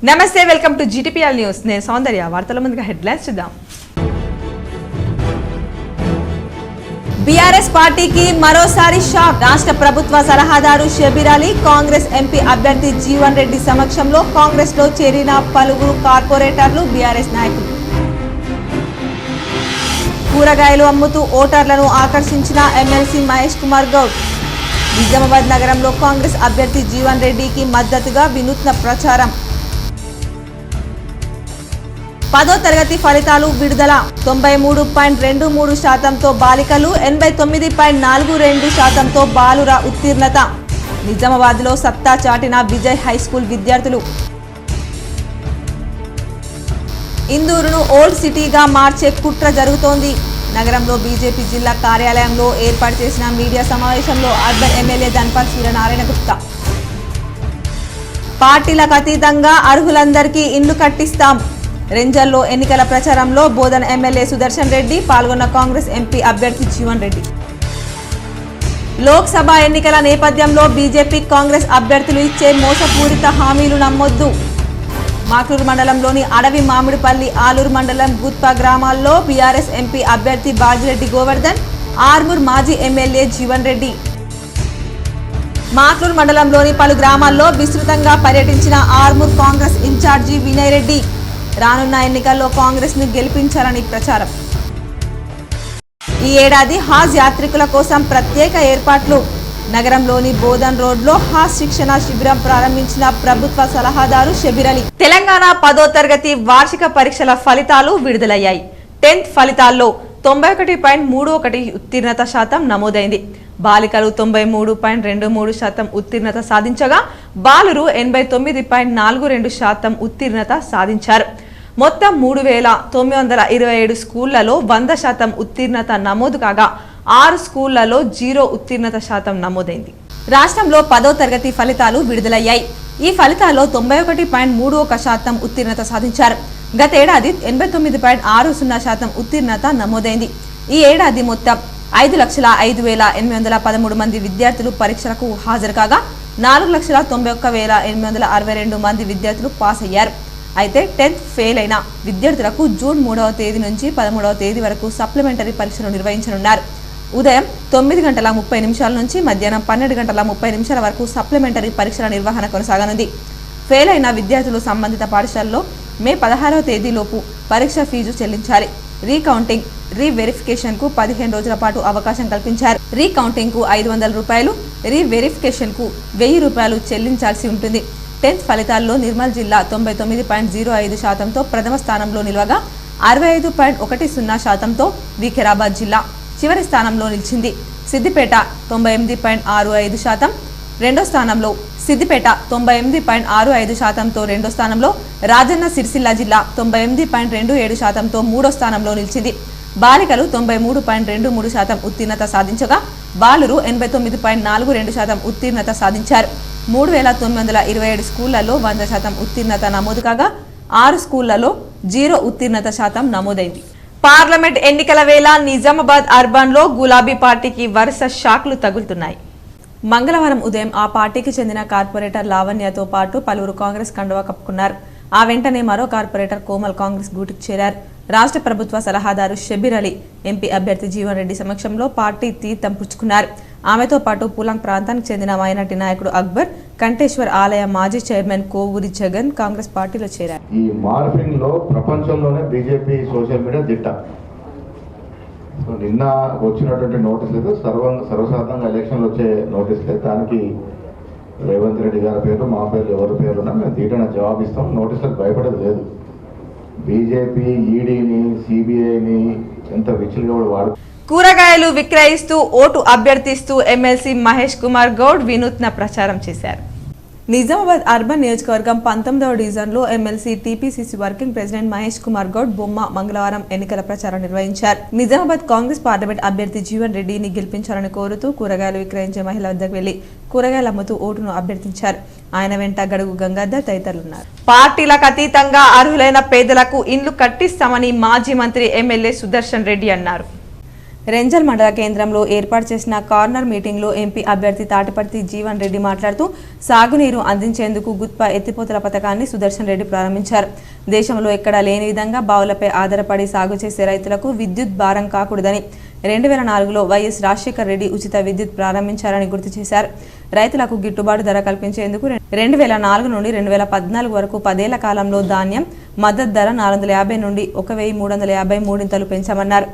నమస్తే welcome to GTPL news నేను సౌందర్య వార్తల ముందుగా హెడ్లైన్స్ చూద్దాం బీఆర్ఎస్ పార్టీకి మరోసారి షాక్ రాష్ట్ర ప్రభుత్వ సలహాదారు షబీర్ అలీ కాంగ్రెస్ ఎంపీ అభ్యర్థి జీవన్ రెడ్డి సమక్షంలో కాంగ్రెస్ లో చేరిన పలువురు కార్పొరేటర్లు బీఆర్ఎస్ నాయకులు కూరగాయలు అమ్ముతూ ఓటర్లను ఆకర్షించిన ఎమ్మెల్సీ మహేష్ కుమార్ గౌడ్ నిజామాబాద్ నగరంలో కాంగ్రెస్ అభ్యర్థి జీవన్ రెడ్డికి మద్దతుగా వినూత్న ప్రచారం 10వ తరగతి ఫలితాలు విడుదల 93.23% బాలికలు 89.42% బాలుర ఉత్తీర్ణత నిజామాబాద్లో సత్తా చాటిన విజయ్ హైస్కూల్ విద్యార్థులు ఇందూరును ఓల్డ్ సిటీగా మార్చే కుట్ర జరుగుతోంది నగరంలో బీజేపీ జిల్లా కార్యాలయంలో ఏర్పాటు చేసిన మీడియా సమావేశంలో అర్బన్ ఎమ్మెల్యే ధన్పాల్ సూర్యనారాయణ గుప్తా పార్టీలకు అతీతంగా అర్హులందరికీ ఇల్లు కట్టిస్తాం రెంజల్లో ఎన్నికల ప్రచారంలో బోధన ఎమ్మెల్యే సుదర్శన్ రెడ్డి పాల్గొన్న కాంగ్రెస్ ఎంపీ అభ్యర్థి జీవన్ రెడ్డి లోక్సభ ఎన్నికల నేపథ్యంలో బీజేపీ కాంగ్రెస్ అభ్యర్థులు ఇచ్చే మోసపూరిత హామీలు నమ్మొద్దు మాక్లూరు మండలంలోని అడవి మామిడిపల్లి ఆలూరు మండలం గుత్పా గ్రామాల్లో బీఆర్ఎస్ ఎంపీ అభ్యర్థి బాజిరెడ్డి గోవర్ధన్ ఆర్మూర్ మాజీ ఎమ్మెల్యే జీవన్ రెడ్డి మాక్లూరు మండలంలోని పలు గ్రామాల్లో విస్తృతంగా పర్యటించిన ఆర్మూర్ కాంగ్రెస్ ఇన్ఛార్జి వినయ్ రెడ్డి రానున్న ఎన్నికల్లో కాంగ్రెస్ ను గెలిపించాలని ప్రచారం ఈ ఏడాది హాజ్ యాత్రికుల కోసం ప్రత్యేక ఏర్పాట్లు నగరంలోని బోధన్ రోడ్లో హాజ్ శిక్షణ శిబిరం ప్రారంభించిన ప్రభుత్వ సలహాదారు షబీర్ అలీ తెలంగాణ 10వ తరగతి వార్షిక పరీక్షల ఫలితాలు విడుదలయ్యాయి 10th ఫలితాల్లో 91.31 ఉత్తీర్ణత శాతం నమోదైంది బాలికలు 93.23% ఉత్తీర్ణత సాధించగా బాలురు 89.42% ఉత్తీర్ణత సాధించారు మొత్తం 3927 స్కూళ్లలో 100% ఉత్తీర్ణత నమోదు కాగా 6 స్కూళ్లలో 0 ఉత్తీర్ణత శాతం నమోదైంది రాష్ట్రంలో 10వ తరగతి ఫలితాలు విడుదలయ్యాయి ఈ ఫలితాల్లో 91.31% ఉత్తీర్ణత సాధించారు గతేడాది 89.60% ఉత్తీర్ణత నమోదైంది ఈ ఏడాది మొత్తం 5,05,813 మంది విద్యార్థులు పరీక్షలకు హాజరు కాగా 4,91,862 మంది విద్యార్థులు పాస్ అయ్యారు అయితే 10th ఫెయిల్ అయిన విద్యార్థులకు జూన్ 3వ తేదీ నుంచి 13వ తేదీ వరకు సప్లిమెంటరీ పరీక్షలు నిర్వహించనున్నారు ఉదయం 9:30 నుంచి మధ్యాహ్నం 12:30 వరకు సప్లిమెంటరీ పరీక్షల నిర్వహణ కొనసాగనుంది ఫెయిల్ అయిన విద్యార్థులు సంబంధిత పాఠశాలలో మే 16వ తేదీలోపు పరీక్ష ఫీజు చెల్లించాలి రీకౌంటింగ్ రీవెరిఫికేషన్ కు 15 రోజుల పాటు అవకాశం కల్పించారు రీకౌంటింగ్ కు 500 రూపాయలు రీవెరిఫికేషన్ కు 1000 రూపాయలు చెల్లించాల్సి ఉంటుంది 10th ఫలితాల్లో నిర్మల్ జిల్లా 99.05%తో ప్రథమ స్థానంలో నిలవగా 65.10%తో వికారాబాద్ జిల్లా చివరి స్థానంలో నిలిచింది సిద్దిపేట 98.65% రెండో స్థానంలో సిద్దిపేట 98.65%తో రెండో స్థానంలో రాజన్న సిరిసిల్ల జిల్లా 98.27%తో మూడో స్థానంలో నిలిచింది బాలికలు 93.23% ఉత్తీర్ణత సాధించగా బాలురు 89.42% ఉత్తీర్ణత సాధించారు 3,927 స్కూళ్లలో 100% ఉత్తీర్ణత నమోదు కాగా 6 స్కూళ్లలో 0 ఉత్తీర్ణత శాతం నమోదైంది పార్లమెంట్ ఎన్నికల వేళ నిజామాబాద్ అర్బన్ లో గులాబీ పార్టీకి వరుస షాక్లు తగులుతున్నాయి మంగళవారం ఉదయం ఆ పార్టీకి చెందిన కార్పొరేటర్ లావణ్యతో పాటు పలువురు కాంగ్రెస్ కండువా కప్పుకున్నారు ఆ వెంటనే మరో కార్పొరేటర్ కోమల్ కాంగ్రెస్ గూటికి చేరారు రాష్ట్ర ప్రభుత్వ సలహాదారు షబీర్ అలీ ఎంపీ అభ్యర్థి జీవన్ రెడ్డి సమక్షంలో పార్టీ తీర్థం పుచ్చుకున్నారు ఆమెతో పాటు పూలాంగ్ ప్రాంతానికి చెందిన మైనార్టీ నాయకుడు అక్బర్ కంటేశ్వర్ ఆలయ మాజీ చైర్మన్ కోవూరి జగన్ కాంగ్రెస్ పార్టీలో చేరారు ఈ మార్ఫింగ్ లో ప్రపంచంలోనే బీజేపీ సోషల్ మీడియా దిట్ట నిన్న వచ్చినటువంటి నోటీసులు సర్వసాధారణంగా ఎలక్షన్లు వచ్చే నోటీసులే దానికి రేవంత్ రెడ్డి గారి పేరు మా పేరు ఎవరి పేరున్నా మేము తీటైన జవాబు ఇస్తాం నోటీసులకు భయపడేది లేదు బీజేపీ ఈడీని సిబిఐని ఎంత విచ్చిలుగా కూడా వాడు కూరగాయలు విక్రయిస్తూ ఓటు అభ్యర్థిస్తూ ఎమ్మెల్సీ మహేష్ కుమార్ గౌడ్ వినూత్న ప్రచారం చేశారు నిజామాబాద్ అర్బన్ నియోజకవర్గం 19వ డివిజన్లో MLC TPCC working president Mahesh Kumar Goud బొమ్మ మంగళవారం ఎన్నికల ప్రచారం నిర్వహించారు నిజామాబాద్ కాంగ్రెస్ పార్లమెంట్ అభ్యర్థి జీవన్ రెడ్డిని గెలిపించాలని కోరుతూ కూరగాయలు విక్రయించే మహిళ వద్దకు వెళ్లి కూరగాయలు అమ్ముతూ ఓటును అభ్యర్థించారు ఆయన వెంట గడుగు గంగాధర్ తదితరులున్నారు పార్టీలకు అతీతంగా అర్హులైన పేదలకు ఇండ్లు కట్టిస్తామని మాజీ మంత్రి ఎమ్మెల్యే సుదర్శన్ రెడ్డి అన్నారు రెంజల్ మండల కేంద్రంలో ఏర్పాటు చేసిన కార్నర్ మీటింగ్లో ఎంపీ అభ్యర్థి తాటిపర్తి జీవన్ రెడ్డి మాట్లాడుతూ సాగునీరు అందించేందుకు గుత్ప ఎత్తిపోతల పథకాన్ని సుదర్శన్ రెడ్డి ప్రారంభించారు. దేశంలో ఎక్కడా లేని విధంగా బావులపై ఆధారపడి సాగు చేసే రైతులకు విద్యుత్ భారం కాకూడదని 2004లో వైఎస్ రాజశేఖర రెడ్డి ఉచిత విద్యుత్ ప్రారంభించారని గుర్తు చేశారు. రైతులకు గిట్టుబాటు ధర కల్పించేందుకు 2004 నుండి 2014 వరకు 10 ఏళ్ల కాలంలో ధాన్యం మద్దతు ధర 450 నుండి 1350 మూడింతలు పెంచామన్నారు.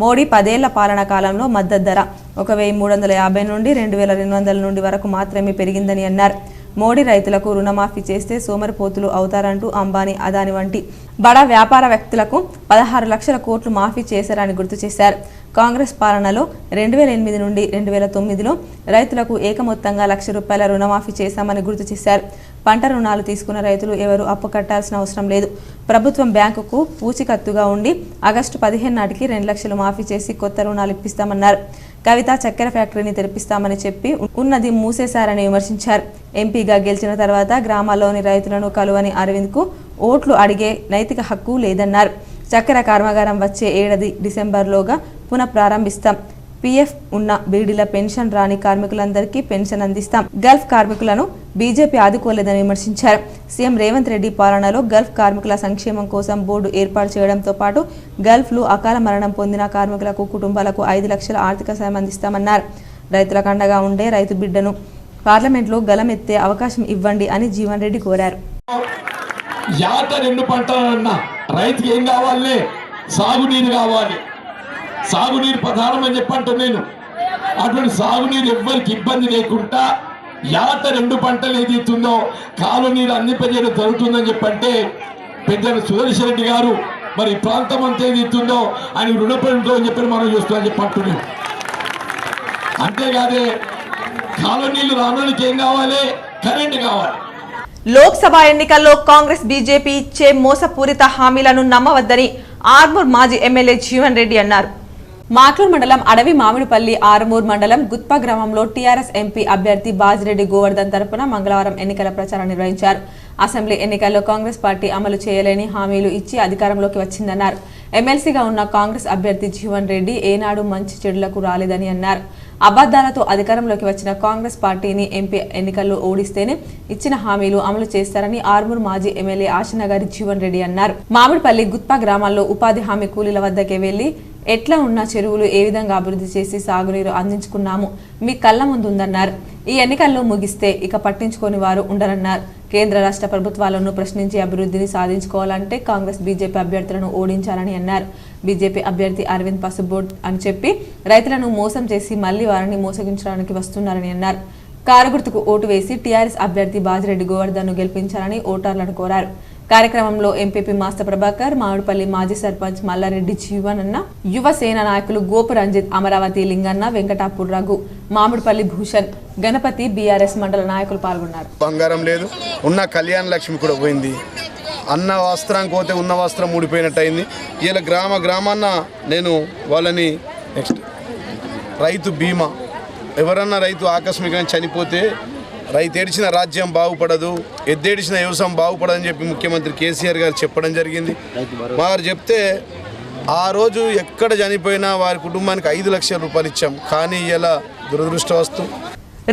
మోడీ 10 ఏళ్ల పాలనా కాలంలో మద్దతు ధర 1350 నుండి 2200 నుండి వరకు మాత్రమే పెరిగిందని అన్నారు. మోడీ రైతులకు రుణమాఫీ చేస్తే సోమరిపోతులు అవుతారంటూ అంబానీ, అదాని వంటి బడా వ్యాపార వ్యక్తులకు 16 లక్షల కోట్లు మాఫీ చేశారని గుర్తు చేశారు. కాంగ్రెస్ పాలనలో 2008 నుండి 2009లో రైతులకు ఏకమొత్తంగా ₹1,00,000 రుణమాఫీ చేశామని గుర్తు చేశారు. పంట రుణాలు తీసుకున్న రైతులు ఎవరూ అప్పు కట్టాల్సిన అవసరం లేదు. ప్రభుత్వం బ్యాంకుకు పూచికత్తుగా ఉండి ఆగస్టు 15 నాటికి 2 లక్షలు మాఫీ చేసి కొత్త రుణాలు ఇప్పిస్తామన్నారు. కవిత చక్కెర ఫ్యాక్టరీని తెరిపిస్తామని చెప్పి ఉన్నది మూసేశారని విమర్శించారు. ఎంపీగా గెలిచిన తర్వాత గ్రామాల్లోని రైతులను కలువని అరవింద్కు ఓట్లు అడిగే నైతిక హక్కు లేదన్నారు. చక్కెర కర్మాగారం వచ్చే ఏడాది డిసెంబర్లోగా పునః ప్రారంభిస్తాం. పీఎఫ్ ఉన్న బీడీల పెన్షన్ రాని కార్మికులందరికీ పెన్షన్ అందిస్తాం. గల్ఫ్ కార్మికులను బీజేపీ ఆదుకోలేదని విమర్శించారు. సీఎం రేవంత్ రెడ్డి పాలనలో గల్ఫ్ కార్మికుల సంక్షేమం కోసం బోర్డు ఏర్పాటు చేయడంతో పాటు గల్ఫ్లో అకాల మరణం పొందిన కార్మికులకు కుటుంబాలకు 5 లక్షల ఆర్థిక సాయం అందిస్తామన్నారు. రైతులకు అండగా ఉండే రైతు బిడ్డను పార్లమెంట్లో గలమెత్తే అవకాశం ఇవ్వండి అని జీవన్ రెడ్డి కోరారు. యాట 2 పంటలన్నా రైతుకి ఏం కావాలి? సాగునీరు కావాలి. సాగునీరు ప్రధానం అని చెప్పంటూ నేను అటువంటి సాగునీరు ఎవ్వరికి ఇబ్బంది లేకుండా యాట 2 పంటలు ఏదైతుందో కాలు నీరు అందింపజేయడం జరుగుతుందని చెప్పంటే పెద్దలు సుదర్శన్ రెడ్డి గారు మరి ప్రాంతం అంతా ఏదైతుందో ఆయన రుణపడి ఉంటుందని చెప్పి మనం చూస్తామని చెప్పంటున్నాం. అంతేకాదే కాలు నీళ్లు రావడానికి ఏం కావాలి? కరెంటు కావాలి. లోక్సభ ఎన్నికల్లో కాంగ్రెస్, బీజేపీ ఇచ్చే మోసపూరిత హామీలను నమ్మవద్దని ఆర్మూర్ మాజీ ఎమ్మెల్యే జీవన్ రెడ్డి అన్నారు. మాట్లూర్ మండలం అడవి మామిడిపల్లి, ఆర్మూర్ మండలం గుత్ప గ్రామంలో టీఆర్ఎస్ ఎంపీ అభ్యర్థి బాజిరెడ్డి గోవర్ధన్ తరపున మంగళవారం ఎన్నికల ప్రచారం నిర్వహించారు. అసెంబ్లీ ఎన్నికల్లో కాంగ్రెస్ పార్టీ అమలు చేయలేని హామీలు ఇచ్చి అధికారంలోకి వచ్చిందన్నారు. ఎమ్మెల్సీగా ఉన్న కాంగ్రెస్ అభ్యర్థి జీవన్ రెడ్డి ఏనాడు మంచి చెడులకు రాలేదని అన్నారు. అబద్ధాలతో అధికారంలోకి వచ్చిన కాంగ్రెస్ పార్టీని ఎంపీ ఎన్నికల్లో ఓడిస్తేనే ఇచ్చిన హామీలు అమలు చేస్తారని ఆర్మూర్ మాజీ ఎమ్మెల్యే ఆశనగారి జీవన్ రెడ్డి అన్నారు. మామిడిపల్లి, గుత్ప గ్రామాల్లో ఉపాధి హామీ కూలీల వద్దకే వెళ్లి ఎట్లా ఉన్న చెరువులు ఏ విధంగా అభివృద్ధి చేసి సాగునీరు అందించుకున్నాము మీ కళ్ళ ముందుందన్నారు. ఈ ఎన్నికల్లో ముగిస్తే ఇక పట్టించుకోని వారు ఉండరన్నారు. కేంద్ర రాష్ట్ర ప్రభుత్వాలను ప్రశ్నించి అభివృద్ధిని సాధించుకోవాలంటే కాంగ్రెస్, బీజేపీ అభ్యర్థులను ఓడించాలని అన్నారు. బీజేపీ అభ్యర్థి అరవింద్ పసుబోర్డ్ అని చెప్పి రైతులను మోసం చేసి మళ్లీ వారిని మోసగించడానికి వస్తున్నారని అన్నారు. కారు గుర్తుకు ఓటు వేసి టీఆర్ఎస్ అభ్యర్థి బాజిరెడ్డి గోవర్ధన్ను గెలిపించాలని ఓటర్లను కోరారు. కార్యక్రమంలో ఎంపీపీ మాస్టర్ ప్రభాకర్, మామిడిపల్లి మాజీ సర్పంచ్ మల్లారెడ్డి జీవన్ అన్న, యువసేన నాయకులు గోపు రంజిత్, అమరావతి లింగన్న, వెంకటాపూర్ రఘు, మామిడిపల్లి భూషణ్, గణపతి, బీఆర్ఎస్ మండల నాయకులు పాల్గొన్నారు. బంగారం లేదు, ఉన్న కళ్యాణ లక్ష్మి కూడా పోయింది. అన్న వస్త్రం పోతే ఉన్న వస్త్రం ఊడిపోయినట్టు అయింది. ఇలా గ్రామాన్న నేను వాళ్ళని నెక్స్ట్ రైతు బీమా, ఎవరన్నా రైతు ఆకస్మికంగా చనిపోతే రైతు ఏడిచిన రాజ్యం బాగుపడదు, ఎద్దేడిచిన వ్యవసాయం బాగుపడదని చెప్పి ముఖ్యమంత్రి కేసీఆర్ గారు చెప్పడం జరిగింది. వారు చెప్తే ఆ రోజు ఎక్కడ చనిపోయినా వారి కుటుంబానికి 5 లక్షల రూపాయలు ఇచ్చాం. కానీ ఇలా దురదృష్టవస్తు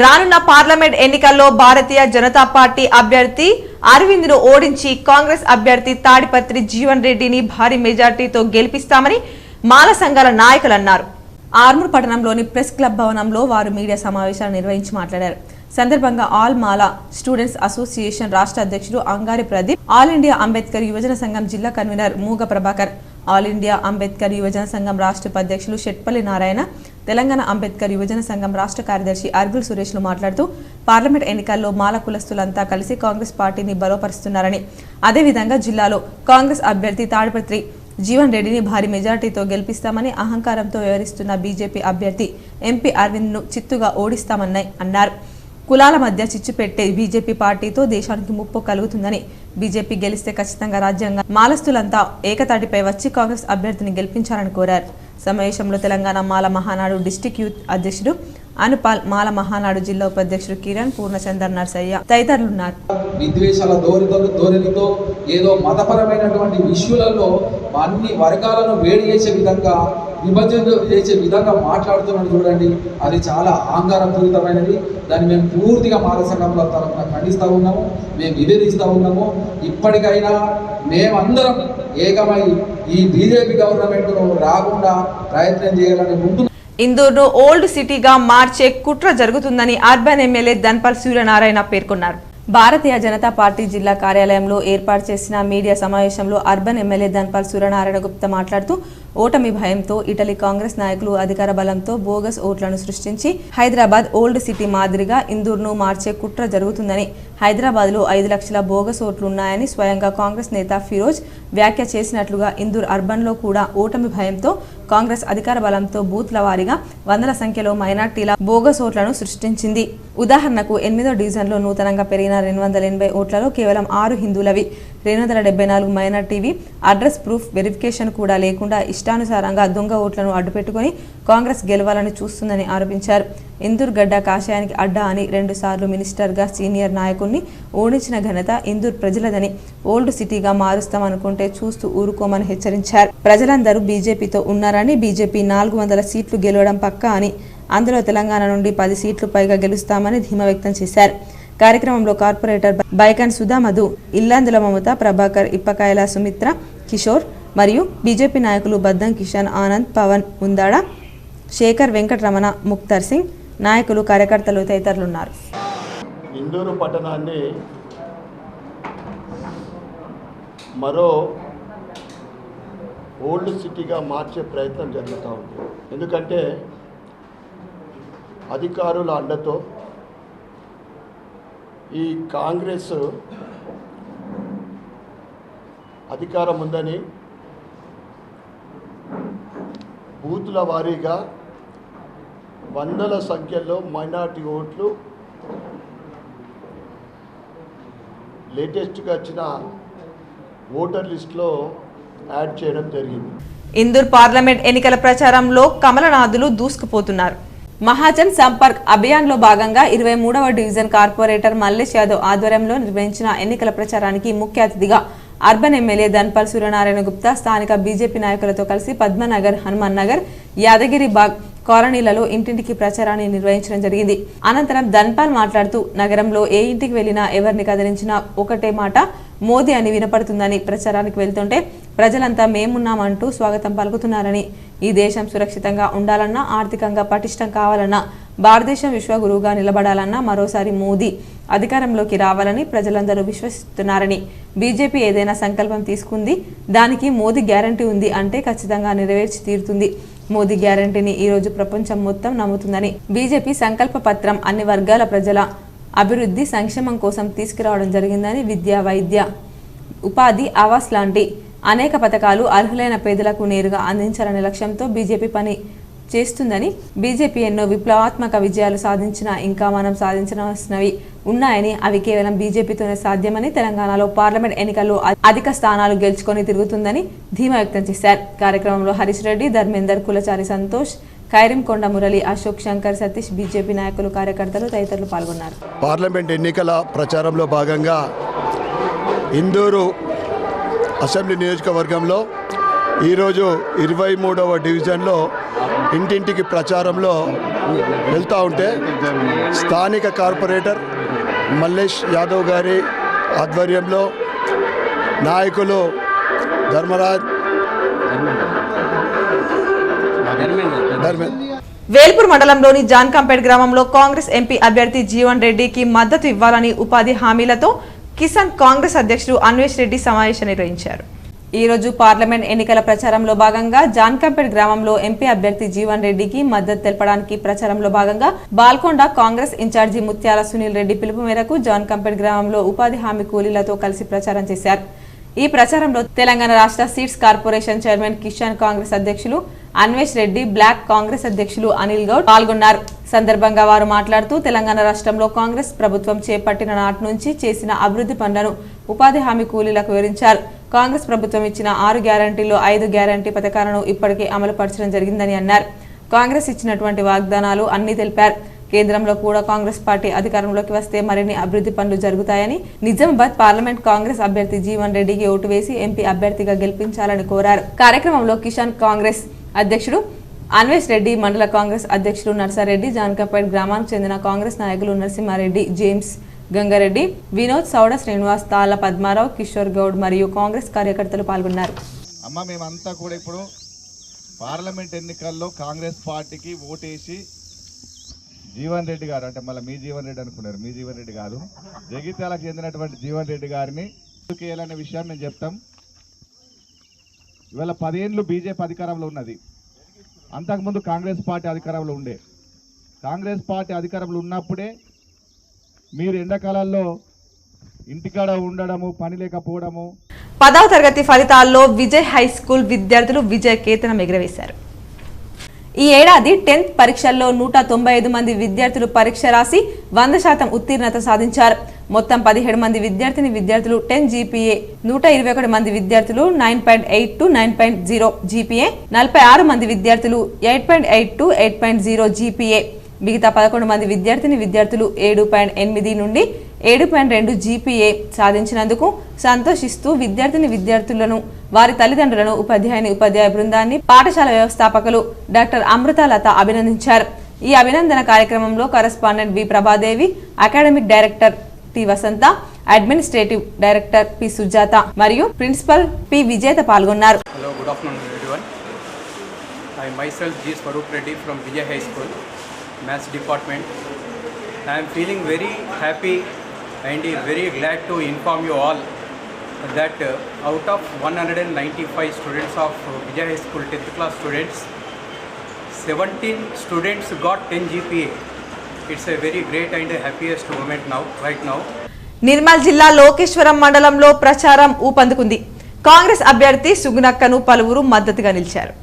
రానున్న పార్లమెంట్ ఎన్నికల్లో భారతీయ జనతా పార్టీ అభ్యర్థి అరవింద్ను ఓడించి కాంగ్రెస్ అభ్యర్థి తాడిపత్రి జీవన్ రెడ్డిని భారీ మెజార్టీతో గెలిపిస్తామని మాల సంఘాల నాయకులు అన్నారు. ఆర్మూర్ పట్టణంలోని ప్రెస్ క్లబ్ భవనంలో వారు మీడియా సమావేశాలు నిర్వహించి మాట్లాడారు. సందర్భంగా ఆల్ మాలా స్టూడెంట్స్ అసోసియేషన్ రాష్ట్ర అధ్యక్షుడు అంగారి ప్రదీప్, ఆల్ ఇండియా అంబేద్కర్ యువజన సంఘం జిల్లా కన్వీనర్ మూగ ప్రభాకర్, ఆల్ ఇండియా అంబేద్కర్ యువజన సంఘం రాష్ట్ర ఉపాధ్యక్షులు షెట్పల్లి నారాయణ, తెలంగాణ అంబేద్కర్ యువజన సంఘం రాష్ట్ర కార్యదర్శి అర్గుల్ సురేష్లు మాట్లాడుతూ పార్లమెంట్ ఎన్నికల్లో మాల కులస్తులంతా కలిసి కాంగ్రెస్ పార్టీని బలోపరుస్తున్నారని, అదేవిధంగా జిల్లాలో కాంగ్రెస్ అభ్యర్థి తాడిపత్రి జీవన్ రెడ్డిని భారీ మెజార్టీతో గెలిపిస్తామని అహంకారంతో వ్యవహరిస్తున్న బీజేపీ అభ్యర్థి ఎంపీ అరవింద్ను చిత్తుగా ఓడిస్తామని అన్నారు. కులాల మధ్య చిచ్చు పెట్టే బీజేపీ పార్టీతో దేశానికి ముప్పు కలుగుతుందని, బీజేపీ గెలిస్తే ఖచ్చితంగా రాజ్యాంగ మాలస్తులంతా ఏకతాటిపై వచ్చి కాంగ్రెస్ అభ్యర్థిని గెలిపించాలని కోరారు. సమావేశంలో తెలంగాణ మాల మహానాడు డిస్టిక్ యూత్ అధ్యక్షుడు అనుపాల్, మాల మహానాడు జిల్లా ఉపాధ్యక్షుడు కిరణ్, పూర్ణచందర్, నర్సయ్య తదితరులున్నారు. విద్వేషాల ధోరణితో ఏదో మతపరమైనటువంటి ఇష్యూలలో అన్ని వర్గాలను వేడి చేసే విధంగా విభజన చేసే విధంగా మాట్లాడుతున్నాడు చూడండి, అది చాలా ఆంగారపూరితమైనది. దాన్ని మేము పూర్తిగా మాల సంఘంలో తరఫున ఖండిస్తూ ఉన్నాము, మేము నివేదిస్తూ ఉన్నాము. ఇప్పటికైనా మేమందరం ఏకమై ఈ బీజేపీ గవర్నమెంట్ను రాకుండా ప్రయత్నం చేయాలని ఉంటున్నాం. ఇందూరును ఓల్డ్ సిటీగా మార్చే కుట్ర జరుగుతుందని అర్బన్ ఎమ్మెల్యే ధన్పాల్ సూర్యనారాయణ పేర్కొన్నారు. భారతీయ జనతా పార్టీ జిల్లా కార్యాలయంలో ఏర్పాటు చేసిన మీడియా సమావేశంలో అర్బన్ ఎమ్మెల్యే ధన్పాల్ సూర్యనారాయణ గుప్తా మాట్లాడుతూ ఓటమి భయంతో ఇటలీ కాంగ్రెస్ నాయకులు అధికార బలంతో బోగస్ ఓట్లను సృష్టించి హైదరాబాద్ ఓల్డ్ సిటీ మాదిరిగా ఇందూరును మార్చే కుట్ర జరుగుతుందని, హైదరాబాద్లో 5 లక్షల బోగస్ ఓట్లు ఉన్నాయని స్వయంగా కాంగ్రెస్ నేత ఫిరోజ్ వ్యాఖ్య చేసినట్లుగా ఇందూరు అర్బన్లో కూడా ఓటమి భయంతో కాంగ్రెస్ అధికార బలంతో బూత్ల వారీగా వందల సంఖ్యలో మైనార్టీల బోగస్ ఓట్లను సృష్టించింది. ఉదాహరణకు 8వ డివిజన్లో నూతనంగా పెరిగిన 280 ఓట్లలో కేవలం 6 హిందువులవి, 274 మైనార్టీవి, అడ్రస్ ప్రూఫ్ వెరిఫికేషన్ కూడా లేకుండా ఇష్టానుసారంగా దొంగ ఓట్లను అడ్డుపెట్టుకుని కాంగ్రెస్ గెలవాలని చూస్తుందని ఆరోపించారు. ఇందూర్ గడ్డ కాషాయానికి అడ్డా అని 2 సార్లు మినిస్టర్గా సీనియర్ నాయకుడిని ఓడించిన ఘనత ఇందూర్ ప్రజలదని, ఓల్డ్ సిటీగా మారుస్తామనుకుంటే చూస్తూ ఊరుకోమని హెచ్చరించారు. ప్రజలందరూ బీజేపీతో ఉన్నారని, బీజేపీ 400 సీట్లు గెలవడం పక్కా అని, అందులో తెలంగాణ నుండి 10 సీట్లు పైగా గెలుస్తామని ధీమా వ్యక్తం చేశారు. కార్యక్రమంలో కార్పొరేటర్ బైకన్ సుధా మధు, ఇల్లాందుల మమత, ప్రభాకర్, ఇప్పకాయల సుమిత్ర, కిషోర్ మరియు బీజేపీ నాయకులు బద్దం కిషన్, ఆనంద్, పవన్ ముందాడ, శేఖర్, వెంకటరమణ, ముక్తర్ సింగ్, నాయకులు, కార్యకర్తలు తదితరులున్నారు. ఇందూరు పట్టణాన్ని మరో ఓల్డ్ సిటీగా మార్చే ప్రయత్నం జరుగుతూ ఉంది. ఎందుకంటే అధికారుల అండతో ఈ కాంగ్రెస్ అధికారం ఉందని బూతుల వారీగా వందల సంఖ్యలో మైనార్టీ ఓట్లు లేటెస్ట్గా వచ్చిన ఓటర్ లిస్టులో యాడ్ చేయడం జరిగింది. ఇందూర్ పార్లమెంట్ ఎన్నికల ప్రచారంలో కమలనాథులు దూసుకుపోతున్నారు. మహాజన్ సంపర్క్ అభియాన్లో భాగంగా 23వ డివిజన్ కార్పొరేటర్ మల్లేష్ యాదవ్ ఆధ్వర్యంలో నిర్వహించిన ఎన్నికల ప్రచారానికి ముఖ్య అతిథిగా అర్బన్ ఎమ్మెల్యే ధన్పాల్ సూర్యనారాయణ గుప్తా స్థానిక బీజేపీ నాయకులతో కలిసి పద్మనగర్, హనుమాన్ నగర్, యాదగిరి బాగ్ కాలనీలలో ఇంటింటికి ప్రచారాన్ని నిర్వహించడం జరిగింది. అనంతరం ధన్పాల్ మాట్లాడుతూ నగరంలో ఏ ఇంటికి వెళ్లినా ఎవరిని కదిలించినా ఒకటే మాట మోదీ అని వినపడుతుందని, ప్రచారానికి వెళ్తుంటే ప్రజలంతా మేమున్నామంటూ స్వాగతం పలుకుతున్నారని, ఈ దేశం సురక్షితంగా ఉండాలన్నా, ఆర్థికంగా పటిష్టం కావాలన్నా, భారతదేశం విశ్వగురువుగా నిలబడాలన్నా మరోసారి మోదీ అధికారంలోకి రావాలని ప్రజలందరూ విశ్వసిస్తున్నారని, బీజేపీ ఏదైనా సంకల్పం తీసుకుంది, దానికి మోదీ గ్యారంటీ ఉంది అంటే ఖచ్చితంగా నెరవేర్చి తీరుతుంది. మోదీ గ్యారంటీని ఈరోజు ప్రపంచం మొత్తం నమ్ముతుందని, బీజేపీ సంకల్ప పత్రం అన్ని వర్గాల ప్రజల అభివృద్ధి, సంక్షేమం కోసం తీసుకురావడం జరిగిందని, విద్య, వైద్య, ఉపాధి, ఆవాస్ లాంటి అనేక పథకాలు అర్హులైన పేదలకు నేరుగా అందించాలనే లక్ష్యంతో బీజేపీ పని చేస్తుందని, బీజేపీ ఎన్నో విప్లవాత్మక విజయాలు సాధించినా ఇంకా మనం సాధించాల్సినవి ఉన్నాయని, అవి కేవలం బీజేపీతోనే సాధ్యమని, తెలంగాణలో పార్లమెంట్ ఎన్నికల్లో అధిక స్థానాలు గెలుచుకొని తిరుగుతుందని ధీమా వ్యక్తం చేశారు. కార్యక్రమంలో హరీష్ రెడ్డి, ధర్మేందర్, కులచారి సంతోష్, ఖైరిం కొండ మురళి, అశోక్, శంకర్, సతీష్, బీజేపీ నాయకులు, కార్యకర్తలు తదితరులు పాల్గొన్నారు. పార్లమెంట్ ఎన్నికల ప్రచారంలో భాగంగా ఇందూరు అసెంబ్లీ నియోజకవర్గంలో ఈరోజు 23వ డివిజన్లో ఇంటింటికి ప్రచారంలో వెళ్తూ ఉంటే స్థానిక కార్పొరేటర్ మల్లేష్ యాదవ్ గారి ఆధ్వర్యంలో నాయకులు ధర్మరాజ్, వేల్పూర్ మండలంలోని జాన్కంపేట్ గ్రామంలో కాంగ్రెస్ ఎంపీ అభ్యర్థి జీవన్ రెడ్డికి మద్దతు ఇవ్వాలని ఉపాధి హామీలతో కిసాన్ కాంగ్రెస్ అధ్యక్షుడు అన్వేష్ రెడ్డి సమావేశం నిర్వహించారు. ఈ రోజు పార్లమెంట్ ఎన్నికల ప్రచారంలో భాగంగా జాన్కంపేట్ గ్రామంలో ఎంపీ అభ్యర్థి జీవన్ రెడ్డికి మద్దతు తెలపడానికి ప్రచారంలో భాగంగా బాల్కొండ కాంగ్రెస్ ఇన్ఛార్జి ముత్యాల సునీల్ రెడ్డి పిలుపు మేరకు జాన్కంపేట్ గ్రామంలో ఉపాధి హామీ కూలీలతో కలిసి ప్రచారం చేశారు. ఈ ప్రచారంలో తెలంగాణ రాష్ట్ర seeds corporation chairman Kisan Congress అధ్యక్షులు అన్వేష్ రెడ్డి, బ్లాక్ కాంగ్రెస్ అధ్యక్షులు అనిల్ గౌడ్ పాల్గొన్నారు. సందర్భంగా వారు మాట్లాడుతూ తెలంగాణ రాష్ట్రంలో కాంగ్రెస్ ప్రభుత్వం చేపట్టిన నాటి నుంచి చేసిన అభివృద్ధి పనులను ఉపాధి హామీ కూలీలకు వివరించారు. కాంగ్రెస్ ప్రభుత్వం ఇచ్చిన 6 గ్యారంటీల్లో 5 గ్యారంటీ పథకాలను ఇప్పటికే అమలుపరచడం జరిగిందని అన్నారు. కాంగ్రెస్ ఇచ్చినటువంటి వాగ్దానాలు అన్ని తెలిపారు. కేంద్రంలో కూడా కాంగ్రెస్ పార్టీ అధికారంలోకి వస్తే మరిన్ని అభివృద్ధి పనులు జరుగుతాయని, నిజామాబాద్ పార్లమెంట్ కాంగ్రెస్ అభ్యర్థి జీవన్ రెడ్డికి ఓటు వేసి ఎంపీ అభ్యర్థిగా గెలిపించాలని కోరారు. కార్యక్రమంలో కిసాన్ కాంగ్రెస్ అధ్యక్షుడు అన్వేష్ రెడ్డి, మండల కాంగ్రెస్ అధ్యక్షులు నర్సారెడ్డి, జానకంపేట్ గ్రామానికి చెందిన కాంగ్రెస్ నాయకులు నరసింహారెడ్డి, జేమ్స్, గంగారెడ్డి, వినోద్, సౌడ శ్రీనివాస్, తాళ్ల పద్మారావు, కిషోర్ గౌడ్ మరియు కాంగ్రెస్ కార్యకర్తలు పాల్గొన్నారు. అమ్మ మేమంతా కూడా ఇప్పుడు పార్లమెంట్ ఎన్నికల్లో కాంగ్రెస్ పార్టీకి ఓటేసి జీవన్ రెడ్డి గారు, అంటే మళ్ళీ మీ జీవన్ రెడ్డి అనుకున్నారు, మీ జీవన్ రెడ్డి కాదు, జగిత్యాలకు చెందినటువంటి జీవన్ రెడ్డి గారిని ఎన్నుకేయాలనే విషయాన్ని మేము చెప్తాం. ఇవాళ 10 ఏళ్ళు బీజేపీ అధికారంలో ఉన్నది, అంతకుముందు కాంగ్రెస్ పార్టీ అధికారంలో ఉండే. కాంగ్రెస్ పార్టీ అధికారంలో ఉన్నప్పుడే మీరు ఎండాకాలాల్లో ఇంటికాడ ఉండడము, పని లేకపోవడము. 10వ తరగతి ఫలితాల్లో విజయ్ హై స్కూల్ విద్యార్థులు విజయ కేతనం ఎగురవేశారు. ఈ ఏడాది 10th పరీక్షల్లో 195 మంది విద్యార్థులు పరీక్ష రాసి 100% ఉత్తీర్ణత సాధించారు. మొత్తం 17 మంది విద్యార్థులు 10 జీపీఏ, 121 మంది విద్యార్థులు 9.8 to 9.0 జీపీఏ, 46 మంది విద్యార్థులు 8.8 to 8.0 జీపీఏ, మిగతా 11 మంది విద్యార్థులు 7.8 నుండి 7.2 జీపీఏ సాధించినందుకు సంతోషిస్తూ విద్యార్థులను, వారి తల్లిదండ్రులను, ఉపాధ్యాయ బృందాన్ని, పాఠశాల వ్యవస్థాపకులు డాక్టర్ అమృతలత అభినందించారు. ఈ అభినందన కార్యక్రమంలో కరెస్పాండెంట్ వి ప్రభాదేవి, అకాడమిక్ డైరెక్టర్ టి వసంత, అడ్మినిస్ట్రేటివ్ డైరెక్టర్ పి సుజాత మరియు ప్రిన్సిపల్ పి విజేత పాల్గొన్నారు. Hello, good afternoon everyone. I myself G. Swaroop Reddy from Vijay High School, Maths Department. I am feeling very happy and very glad to inform you all that out of 195 students of Vijay High School 10th class students, 17 students got 10 GPA. It's a very great and happiest moment right now. Nirmal జిల్లా లోకేశ్వరం మండలంలో ప్రచారం ఊపందుకుంది. కాంగ్రెస్ అభ్యర్థి సుగుణక్కను పలువురు మద్దతుగా నిలిచారు.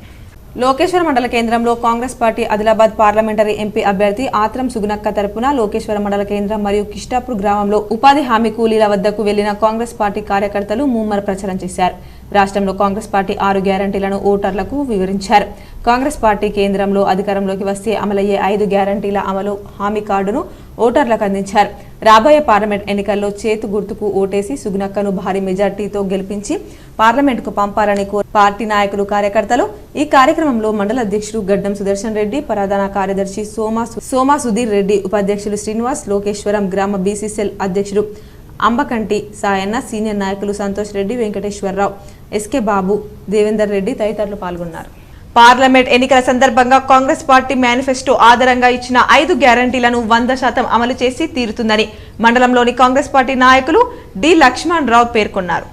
లోకేశ్వరం మండల కేంద్రంలో Congress party Adilabad parliamentary MP అభ్యర్థి ఆత్రం సుగుణక్క తరపున లోకేశ్వరం మండల కేంద్రం మరియు కిష్టాపూర్ గ్రామంలో ఉపాధి హామీ కూలీల వద్దకు వెళ్లిన కాంగ్రెస్ పార్టీ కార్యకర్తలు ముమ్మర ప్రచారం చేశారు. రాష్ట్రంలో కాంగ్రెస్ పార్టీ 6 గ్యారంటీలను ఓటర్లకు వివరించారు. కాంగ్రెస్ పార్టీ కేంద్రంలో అధికారంలోకి వస్తే అమలయ్యే 5 గ్యారంటీల అమలు హామీ కార్డును ఓటర్లకు అందించారు. రాబోయే పార్లమెంట్ ఎన్నికల్లో చేతు గుర్తుకు ఓటేసి సుగుణక్కను భారీ మెజార్టీతో గెలిపించి పార్లమెంటుకు పంపాలని కోరి పార్టీ నాయకులు, కార్యకర్తలు. ఈ కార్యక్రమంలో మండల అధ్యక్షుడు గడ్డం సుదర్శన్ రెడ్డి, ప్రధాన కార్యదర్శి సోమా సుధీర్ రెడ్డి, ఉపాధ్యక్షులు శ్రీనివాస్, లోకేశ్వరం గ్రామ బీసీసీఎల్ అధ్యక్షుడు అంబకంటి సాయన్న, సీనియర్ నాయకులు సంతోష్ రెడ్డి, వెంకటేశ్వరరావు, ఎస్కే బాబు, దేవేందర్ రెడ్డి తదితరులు పాల్గొన్నారు. పార్లమెంట్ ఎన్నికల సందర్భంగా కాంగ్రెస్ పార్టీ మేనిఫెస్టో ఆధారంగా ఇచ్చిన 5 గ్యారంటీలను 100% అమలు చేసి తీరుతుందని మండలంలోని కాంగ్రెస్ పార్టీ నాయకులు డి లక్ష్మణ్ రావు పేర్కొన్నారు.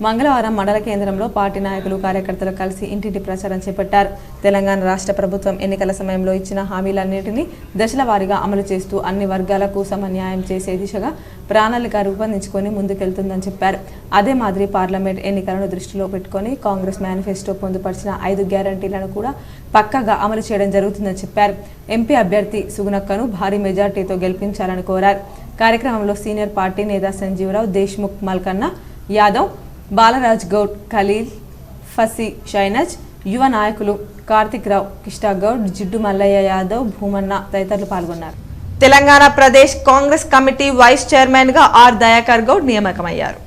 మంగళవారం మండల కేంద్రంలో పార్టీ నాయకులు, కార్యకర్తలు కలిసి ఇంటింటి ప్రచారం చేపట్టారు. తెలంగాణ రాష్ట్ర ప్రభుత్వం ఎన్నికల సమయంలో ఇచ్చిన హామీలన్నింటినీ దశల వారీగా అమలు చేస్తూ అన్ని వర్గాలకు సమన్యాయం చేసే దిశగా ప్రణాళిక రూపొందించుకొని ముందుకెళ్తుందని చెప్పారు. అదే మాదిరి పార్లమెంట్ ఎన్నికలను దృష్టిలో పెట్టుకుని కాంగ్రెస్ మేనిఫెస్టో పొందుపరిచిన 5 గ్యారంటీలను కూడా పక్కాగా అమలు చేయడం జరుగుతుందని చెప్పారు. ఎంపీ అభ్యర్థి సుగుణక్కను భారీ మెజార్టీతో గెలిపించాలని కోరారు. కార్యక్రమంలో సీనియర్ పార్టీ నేత సంజీవరావు, దేశ్ముఖ్, మల్కన్న యాదవ్, బాలరాజ్ గౌడ్, ఖలీల్, ఫసి షైనజ్, యువ నాయకులు కార్తిక్ రావు, కిష్టా గౌడ్, జిడ్డు మల్లయ్య యాదవ్, భూమన్న తదితరులు పాల్గొన్నారు. Telangana Pradesh Congress committee vice chairman గా ఆర్ దయాకర్ గౌడ్ నియామకమయ్యారు.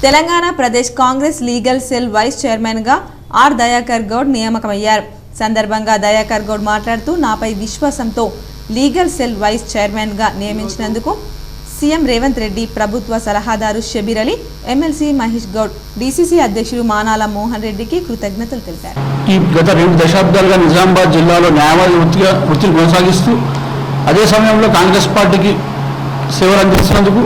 Telangana Pradesh Congress legal cell vice chairman గా ఆర్ దయాకర్ గౌడ్ నియామకమయ్యారు. సందర్భంగా దయాకర్ గౌడ్ మాట్లాడుతూ, నాపై విశ్వాసంతో లీగల్ సెల్ వైస్ చైర్మన్ గా నియమించినందుకు సీఎం రేవంత్ రెడ్డి, ప్రభుత్వ సలహాదారు షబీర్ అలీ, ఎమ్మెల్సీ మహేష్ గౌడ్, డీసీసీ అధ్యక్షుడు మానాల మోహన్ రెడ్డికి కృతజ్ఞతలు తెలిపారు. ఈ గత 2 దశాబ్దాలుగా నిజామాబాద్ జిల్లాలో న్యాయవాది వృత్తిని కొనసాగిస్తూ అదే సమయంలో కాంగ్రెస్ పార్టీకి సేవలు అందించినందుకు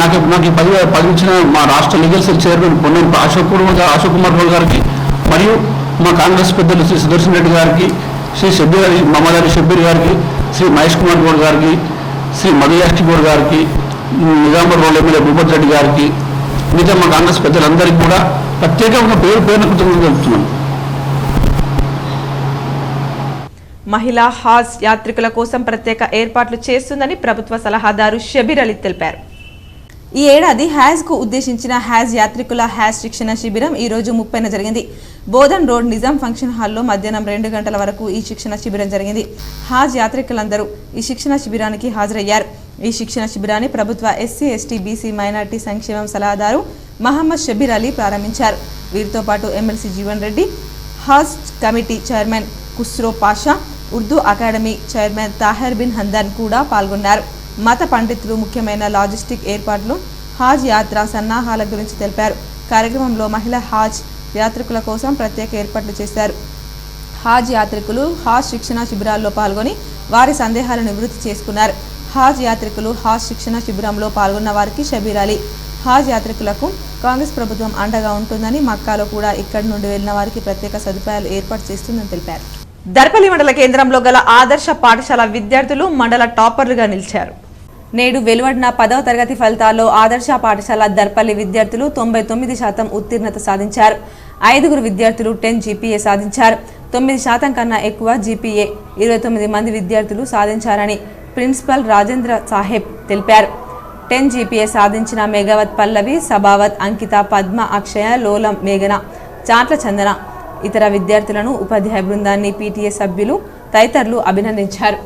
నాకు ఈ పదవి ఇచ్చిన మా రాష్ట్ర legal cell chairman Ponnam Ashok Kumar Goud గారికి మరియు మా కాంగ్రెస్ పెద్దలు శ్రీ సుదర్శన్ రెడ్డి గారికి, శ్రీ షబ్బీర్ అలీ మహమ్మద్ అలీ షబ్బీర్ గారికి, శ్రీ మహేష్ కుమార్ గౌడ్ గారికి, శ్రీ మధుయాష్టి గౌడ్ గారికి, నిజామాబాద్ రోడ్ ఎమ్మెల్యే భూపత్ రెడ్డి గారికి, మిగతా మా కాంగ్రెస్ పెద్దలందరికీ కూడా ప్రత్యేకంగా పేరున కృతజ్ఞతలు తెలుపుతున్నాను. మహిళా హాజ్ యాత్రికుల కోసం ప్రత్యేక ఏర్పాట్లు చేస్తుందని ప్రభుత్వ సలహాదారు షబీర్ అలీ తెలిపారు. ఈ ఏడాది హ్యాజ్కు ఉద్దేశించిన హ్యాజ్ యాత్రికుల హ్యాజ్ శిక్షణ శిబిరం ఈ రోజు 30న జరిగింది. బోధన్ రోడ్ నిజాం ఫంక్షన్ హాల్లో మధ్యాహ్నం 2 గంటల వరకు ఈ శిక్షణ శిబిరం జరిగింది. హాజ్ యాత్రికులందరూ ఈ శిక్షణ శిబిరానికి హాజరయ్యారు. ఈ శిక్షణ శిబిరాన్ని ప్రభుత్వ ఎస్సీ, ఎస్టీ, బీసీ, మైనార్టీ సంక్షేమం సలహాదారు మహమ్మద్ షబీర్ అలీ ప్రారంభించారు. వీరితో పాటు MLC Jeevan Reddy, Haj committee chairman Khusro Pasha, Urdu academy chairman Taher Bin Hamdan కూడా పాల్గొన్నారు. మత పండితులు ముఖ్యమైన లాజిస్టిక్ ఏర్పాట్లు, హాజ్ యాత్ర సన్నాహాల గురించి తెలిపారు. కార్యక్రమంలో మహిళా హాజ్ యాత్రికుల కోసం ప్రత్యేక ఏర్పాట్లు చేశారు. హాజ్ యాత్రికులు హాజ్ శిక్షణ శిబిరాల్లో పాల్గొని వారి సందేహాలను నివృత్తి చేసుకున్నారు. హాజ్ యాత్రికులు హాజ్ శిక్షణ శిబిరంలో పాల్గొన్న వారికి షబీర్ అలీ, హాజ్ యాత్రికులకు కాంగ్రెస్ ప్రభుత్వం అండగా ఉంటుందని, మక్కాలో కూడా ఇక్కడి నుండి వెళ్లిన వారికి ప్రత్యేక సదుపాయాలు ఏర్పాటు చేస్తుందని తెలిపారు. దర్పల్లి మండల కేంద్రంలో గల ఆదర్శ పాఠశాల విద్యార్థులు మండల టాపర్లుగా నిలిచారు. నేడు వెలువడిన 10వ తరగతి ఫలితాల్లో ఆదర్శ పాఠశాల దర్పల్లి విద్యార్థులు 99% ఉత్తీర్ణత సాధించారు. 5 విద్యార్థులు 10 జీపీఏ సాధించారు. 9% కన్నా ఎక్కువ జీపీఏ 29 మంది విద్యార్థులు సాధించారని ప్రిన్సిపల్ రాజేంద్ర సాహెబ్ తెలిపారు. 10 జీపీఏ సాధించిన మేఘవత్ పల్లవి, సబావత్, అంకిత, పద్మ, అక్షయ, లోలం, మేఘన, చాట్ల చందన ఇతర విద్యార్థులను ఉపాధ్యాయ బృందాన్ని పీటీఏ సభ్యులు తదితరులు అభినందించారు.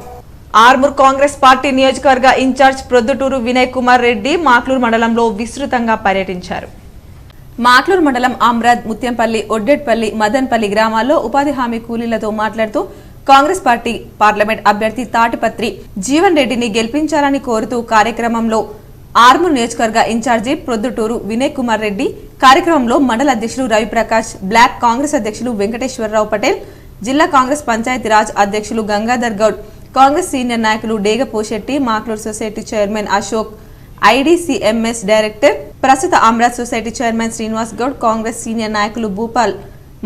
ఆర్మూర్ కాంగ్రెస్ పార్టీ నియోజకవర్గ ఇన్ఛార్జ్ ప్రొద్దుటూరు వినయ్ కుమార్ రెడ్డి మాక్లూరు మండలంలో విస్తృతంగా పర్యటించారు. మాక్లూరు మండలం అమ్రాద్, ముత్యంపల్లి, ఒడ్డెట్పల్లి, మదన్పల్లి గ్రామాల్లో ఉపాధి హామీ కూలీలతో మాట్లాడుతూ కాంగ్రెస్ పార్టీ పార్లమెంట్ అభ్యర్థి తాటిపత్రి జీవన్ రెడ్డిని గెలిపించాలని కోరుతూ కార్యక్రమంలో ఆర్మూర్ నియోజకవర్గ ఇన్ఛార్జి ప్రొద్దుటూరు వినయ్ కుమార్ రెడ్డి, కార్యక్రమంలో మండల అధ్యక్షులు రవిప్రకాష్, బ్లాక్ కాంగ్రెస్ అధ్యక్షులు వెంకటేశ్వరరావు పటేల్, జిల్లా కాంగ్రెస్ పంచాయతీరాజ్ అధ్యక్షులు గంగాధర్ గౌడ్, కాంగ్రెస్ సీనియర్ నాయకులు Dega Poshetti, Makloor society chairman Ashok, IDCMS director, ప్రస్తుత Amrad society chairman Srinivas Goud, Congress senior నాయకులు భూపాల్,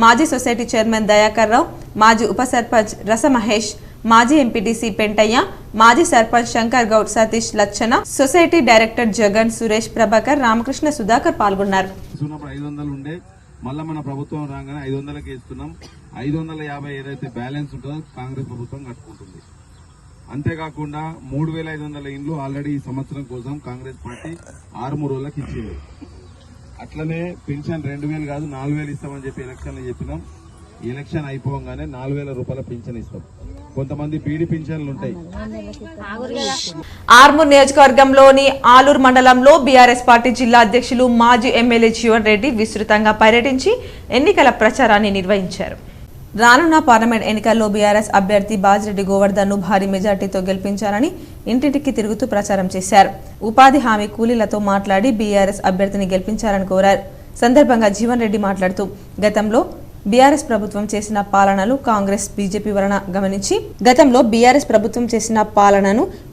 మాజీ సొసైటీ చైర్మన్ దయాకర్ రావు, మాజీ ఉప సర్పంచ్ రస మహేష్, మాజీ ఎంపీటీసీ పెంటయ్య, మాజీ సర్పంచ్ శంకర్ గౌడ్, సతీష్ లచ్చన, సొసైటీ డైరెక్టర్ జగన్, సురేష్, ప్రభాకర్, రామకృష్ణ, సుధాకర్ పాల్గొన్నారు. 500 ఉండే మళ్ళీ మన ప్రభుత్వం రాగానే 500కి ఇస్తున్నాం. 550 ఏదైతే బ్యాలెన్స్ ఉంటుందో కాంగ్రెస్ ప్రభుత్వం కట్టుకుంటుంది. అంతేకాకుండా 3500 ఇండ్లు ఆల్రెడీ ఈ సంవత్సరం కోసం కాంగ్రెస్ పార్టీ 6 రోజులకు ఇచ్చింది. అట్లనే పెన్షన్ 2000 కాదు 4000 ఇస్తామని చెప్పి ఎలక్షన్లు చెప్పినాం. ఎలక్షన్ అయిపోగానే 4000 రూపాయల పింఛన్ ఇస్తాం. కొంతమంది పీడి పింఛన్లు ఉంటాయి. ఆర్మూర్ నియోజకవర్గంలోని ఆలూరు మండలంలో బీఆర్ఎస్ పార్టీ జిల్లా అధ్యక్షులు మాజీ ఎమ్మెల్యే జీవన్ రెడ్డి విస్తృతంగా పర్యటించి ఎన్నికల ప్రచారాన్ని నిర్వహించారు. రానున్న పార్లమెంట్ ఎన్నికల్లో బీఆర్ఎస్ అభ్యర్థి బాజిరెడ్డి గోవర్ధన్ ను భారీ మెజార్టీతో గెలిపించాలని ఇంటింటికి తిరుగుతూ ప్రచారం చేశారు. ఉపాధి హామీ కూలీలతో మాట్లాడి బీఆర్ఎస్ అభ్యర్థిని గెలిపించాలని కోరారు. సందర్భంగా జీవన్ రెడ్డి మాట్లాడుతూ గతంలో బీఆర్ఎస్ ప్రభుత్వం చేసిన పాలనలు కాంగ్రెస్ బీజేపీ వలన గమనించి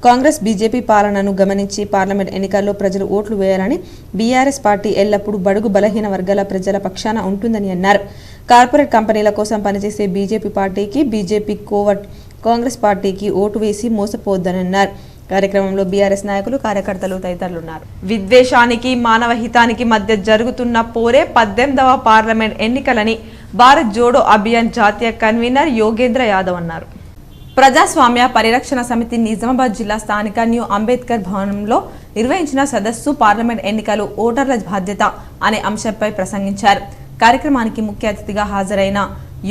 కాంగ్రెస్ బీజేపీ పాలనను గమనించి పార్లమెంట్ ఎన్నికల్లో ప్రజలు ఓట్లు వేయాలని బీఆర్ఎస్ పార్టీ ఎల్లప్పుడూ బడుగు బలహీన వర్గాల ప్రజల పక్షాన ఉంటుందని అన్నారు. కార్పొరేట్ కంపెనీల కోసం పనిచేసే బీజేపీ పార్టీకి బీజేపీ కోవట్ కాంగ్రెస్ పార్టీకి ఓటు వేసి మోసపోవద్దని అన్నారు. కార్యక్రమంలో బీఆర్ఎస్ నాయకులు, కార్యకర్తలు తదితరులున్నారు. విద్వేషానికి మానవ హితానికి మధ్య జరుగుతున్న పోరే 18వ పార్లమెంట్ ఎన్నికలని భారత్ జోడో అభియాన్ జాతీయ కన్వీనర్ యోగేంద్ర యాదవ్ అన్నారు. ప్రజాస్వామ్య పరిరక్షణ సమితి నిజామాబాద్ జిల్లా స్థానిక న్యూ అంబేద్కర్ భవనంలో నిర్వహించిన సదస్సు పార్లమెంట్ ఎన్నికలు ఓటర్ల బాధ్యత అనే అంశంపై ప్రసంగించారు. కార్యక్రమానికి ముఖ్య అతిథిగా హాజరైన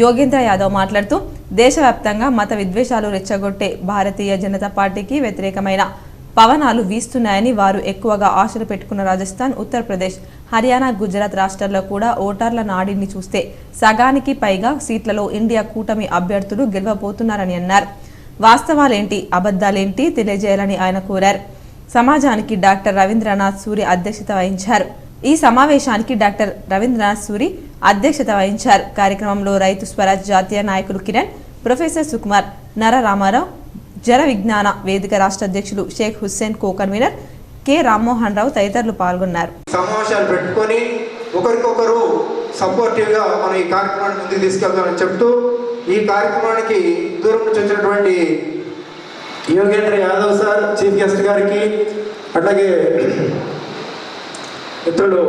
యోగేంద్ర యాదవ్ మాట్లాడుతూ దేశవ్యాప్తంగా మత విద్వేషాలు రెచ్చగొట్టే భారతీయ జనతా పార్టీకి వ్యతిరేకమైన పవనాలు వీస్తున్నాయని, వారు ఎక్కువగా ఆశలు పెట్టుకున్న రాజస్థాన్, ఉత్తరప్రదేశ్, హర్యానా, గుజరాత్ రాష్ట్రాల్లో కూడా ఓటర్ల నాడిని చూస్తే సగానికి పైగా సీట్లలో ఇండియా కూటమి అభ్యర్థులు గెలవబోతున్నారని అన్నారు. వాస్తవాలేంటి, అబద్ధాలేంటి తెలియజేయాలని ఆయన కోరారు. సమాజానికి డాక్టర్ రవీంద్రనాథ్ సూరి అధ్యక్షత వహించారు. ఈ సమావేశానికి డాక్టర్ రవీంద్రనాథ్ సూరి అధ్యక్షత వహించారు. కార్యక్రమంలో రైతు స్వరాజ్ జాతీయ నాయకులు కిరణ్, ప్రొఫెసర్ సుకుమార్, నర రామారావు, జన విజ్ఞాన వేదిక రాష్ట్ర అధ్యక్షులు Sheikh Hussain, co convener K Rammohan Rao తదితరులు పాల్గొన్నారు. సమావేశాలు పెట్టుకొని ఒకరికొకరు సపోర్టివ్గా మనం ఈ కార్యక్రమాన్ని ముందుకు తీసుకెళ్తామని చెప్తూ ఈ కార్యక్రమానికి దూరం నుంచి వచ్చినటువంటి Yogendra Yadav sir chief guest గారికి, అట్లాగే మిత్రుడు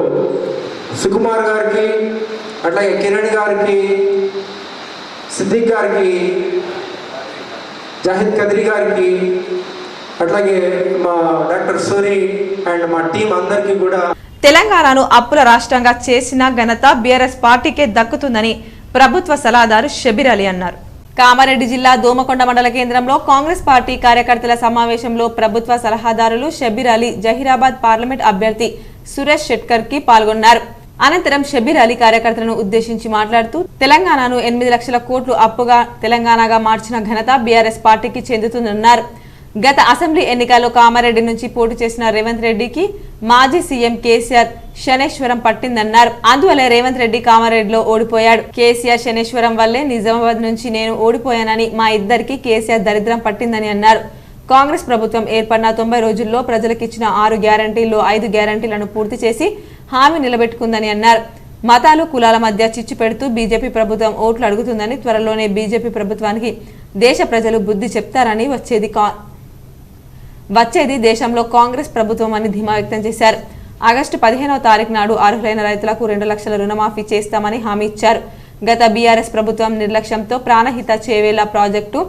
సుకుమార్ గారికి, అట్లాగే కిరణ్ గారికి, సిద్దిక్ గారికి, జాహిద్ కద్రి గారికి, అట్లాగే మా డాక్టర్ సూరి అండ్ మా టీం అందరికీ కూడా తెలంగాణను అప్పుల రాష్ట్రంగా చేసిన ఘనత బీఆర్ఎస్ పార్టీకే దక్కుతుందని ప్రభుత్వ సలహాదారు షబీర్ అలీ అన్నారు. కామారెడ్డి జిల్లా దోమకొండ మండల కేంద్రంలో కాంగ్రెస్ పార్టీ కార్యకర్తల సమావేశంలో ప్రభుత్వ సలహాదారులు షబీర్ అలీ, జహీరాబాద్ పార్లమెంట్ అభ్యర్థి సురేష్ షెట్కర్ కి పాల్గొన్నారు. అనంతరం షబీర్ అలీ కార్యకర్తలను ఉద్దేశించి మాట్లాడుతూ తెలంగాణను 8 లక్షల కోట్లు అప్పుగా తెలంగాణగా మార్చిన ఘనత బీఆర్ఎస్ పార్టీకి చెందుతుందన్నారు. గత అసెంబ్లీ ఎన్నికల్లో కామారెడ్డి నుంచి పోటీ చేసిన రేవంత్ రెడ్డికి మాజీ సీఎం కేసీఆర్ శనేశ్వరం పట్టిందన్నారు. అందువల్లే రేవంత్ రెడ్డి కామారెడ్డిలో ఓడిపోయాడు. కేసీఆర్ శనేశ్వరం వల్లే నిజామాబాద్ నుంచి నేను ఓడిపోయానని, మా ఇద్దరికి కేసీఆర్ దరిద్రం పట్టిందని అన్నారు. కాంగ్రెస్ ప్రభుత్వం ఏర్పడిన 90 రోజుల్లో ప్రజలకిచ్చిన 6 గ్యారంటీల్లో 5 గ్యారంటీలను పూర్తి చేసి హామీ నిలబెట్టుకుందని అన్నారు. మతాలు కులాల మధ్య చిచ్చు పెడుతూ బీజేపీ ప్రభుత్వం ఓట్లు అడుగుతుందని, త్వరలోనే బీజేపీ ప్రభుత్వానికి దేశ ప్రజలు బుద్ధి చెప్తారని, వచ్చేది దేశంలో కాంగ్రెస్ ప్రభుత్వం అని ధీమా వ్యక్తం చేశారు. ఆగస్టు 15వ తారీఖు నాడు అర్హులైన రైతులకు 2 లక్షల రుణమాఫీ చేస్తామని హామీ ఇచ్చారు. గత బీఆర్ఎస్ ప్రభుత్వం నిర్లక్ష్యంతో ప్రాణహిత చేవేళ్ల ప్రాజెక్టు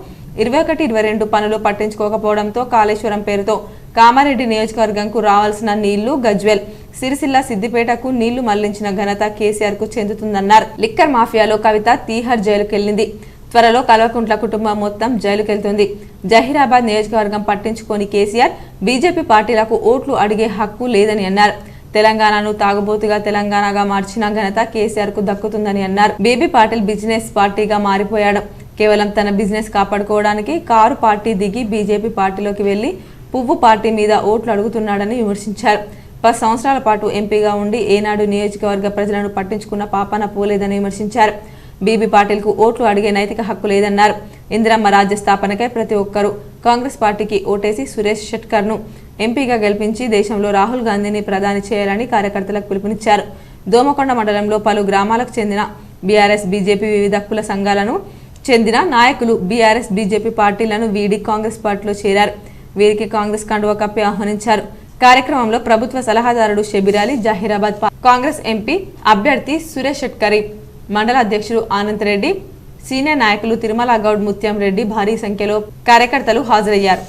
21-22 పనులు పట్టించుకోకపోవడంతో కాళేశ్వరం పేరుతో కామారెడ్డి నియోజకవర్గంకు రావాల్సిన నీళ్లు గజ్వెల్, సిరిసిల్ల, సిద్దిపేటకు నీళ్లు మళ్లించిన ఘనత కేసీఆర్ కు చెందుతుందన్నారు. లిక్కర్ మాఫియాలో కవిత తీహార్ జైలుకెళ్లింది. త్వరలో కల్వకుంట్ల కుటుంబం మొత్తం జైలుకెళ్తుంది. జహీరాబాద్ నియోజకవర్గం పట్టించుకోని కేసీఆర్ బీజేపీ పార్టీలకు ఓట్లు అడిగే హక్కు లేదని అన్నారు. తెలంగాణను తాగుబోతుగా తెలంగాణగా మార్చిన ఘనత కేసీఆర్ కు దక్కుతుందని అన్నారు. బేబీ పాటిల్ బిజినెస్ పార్టీగా మారిపోయాడు. కేవలం తన బిజినెస్ కాపాడుకోవడానికి కారు పార్టీ దిగి బీజేపీ పార్టీలోకి వెళ్లి పువ్వు పార్టీ మీద ఓట్లు అడుగుతున్నాడని విమర్శించారు. 10 సంవత్సరాల పాటు ఎంపీగా ఉండి ఏనాడు నియోజకవర్గ ప్రజలను పట్టించుకున్న పాపాన పోలేదని విమర్శించారు. బీబీ పాటిల్ కు ఓట్లు అడిగే నైతిక హక్కు లేదన్నారు. ఇందిరమ్మ రాజ్య స్థాపనకై ప్రతి ఒక్కరూ కాంగ్రెస్ పార్టీకి ఓటేసి సురేష్ షెట్కర్ ను ఎంపీగా గెలిపించి దేశంలో రాహుల్ గాంధీని ప్రధాని చేయాలని కార్యకర్తలకు పిలుపునిచ్చారు. దోమకొండ మండలంలో పలు గ్రామాలకు చెందిన బీఆర్ఎస్, బీజేపీ వివిధ కుల సంఘాలను చెందిన నాయకులు బీఆర్ఎస్, బీజేపీ పార్టీలను వీడి కాంగ్రెస్ పార్టీలో చేరారు. వీరికి కాంగ్రెస్ కండువా కప్పి ఆహ్వానించారు. కార్యక్రమంలో ప్రభుత్వ సలహాదారుడు షబీర్ అలీ, జహీరాబాద్ కాంగ్రెస్ ఎంపీ అభ్యర్థి సురేష్ షెట్కర్, మండల అధ్యక్షుడు ఆనంద్ రెడ్డి, సీనియర్ నాయకులు తిరుమల గౌడ్, ముత్యం రెడ్డి భారీ సంఖ్యలో కార్యకర్తలు హాజరయ్యారు.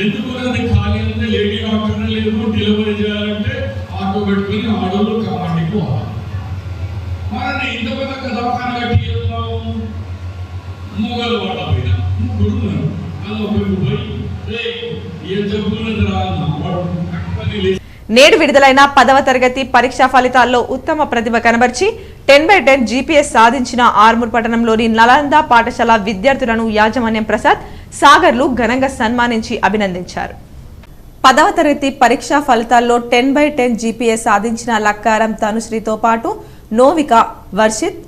ఎందుకు ఖాళీ అంటే లేడీ డాక్టర్ లేదు, డెలివరీ చేయాలంటే ఆటో పెట్టుకుని ఆడోళ్ళు కామారెడ్డికి పోవాలి. మరి ఇంత పెద్ద దవాఖాన కట్టి మొగలు వాళ్ళ పైన ముగ్గురు అలా ఒకరికి పోయి ఏ జబ్బున్నది రాదు. నేడు విడుదలైన 10వ తరగతి పరీక్షా ఫలితాల్లో ఉత్తమ ప్రతిభ కనబర్చి 10/10 జీపీఎస్ సాధించిన ఆర్మూర్ పట్టణంలోని నలంద పాఠశాల విద్యార్థులను యాజమాన్యం ప్రసాద్, సాగర్లు ఘనంగా సన్మానించి అభినందించారు. 10వ తరగతి పరీక్షా ఫలితాల్లో 10/10 జీపీఎస్ సాధించిన లక్కారం తనుశ్రీతో పాటు నోవిక, వర్షిత్,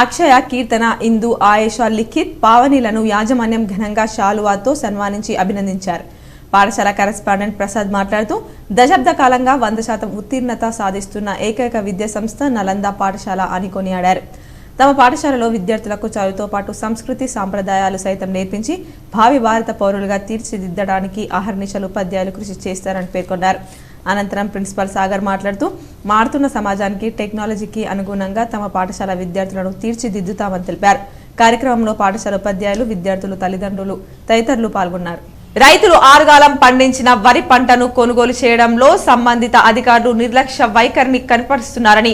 అక్షయ, కీర్తన, ఇందు, ఆయేషా, లిఖిత్, పావనీలను యాజమాన్యం ఘనంగా శాలువాతో సన్మానించి అభినందించారు. పాఠశాల కరెస్పాండెంట్ ప్రసాద్ మాట్లాడుతూ దశాబ్ద కాలంగా 100% ఉత్తీర్ణత సాధిస్తున్న ఏకైక విద్యా సంస్థ నలంద పాఠశాల అని కొనియాడారు. తమ పాఠశాలలో విద్యార్థులకు చదువుతో పాటు సంస్కృతి సాంప్రదాయాలు సైతం నేర్పించి భావి భారత పౌరులుగా తీర్చిదిద్దడానికి అహర్నిశలు ఉపాధ్యాయులు కృషి చేస్తారని పేర్కొన్నారు. అనంతరం ప్రిన్సిపల్ సాగర్ మాట్లాడుతూ మారుతున్న సమాజానికి, టెక్నాలజీకి అనుగుణంగా తమ పాఠశాల విద్యార్థులను తీర్చిదిద్దుతామని తెలిపారు. కార్యక్రమంలో పాఠశాల ఉపాధ్యాయులు, విద్యార్థులు, తల్లిదండ్రులు తదితరులు పాల్గొన్నారు. రైతులు ఆరుగాలం పండించిన వరి పంటను కొనుగోలు చేయడంలో సంబంధిత అధికారులు నిర్లక్ష్య వైఖరిని కనపరుస్తున్నారని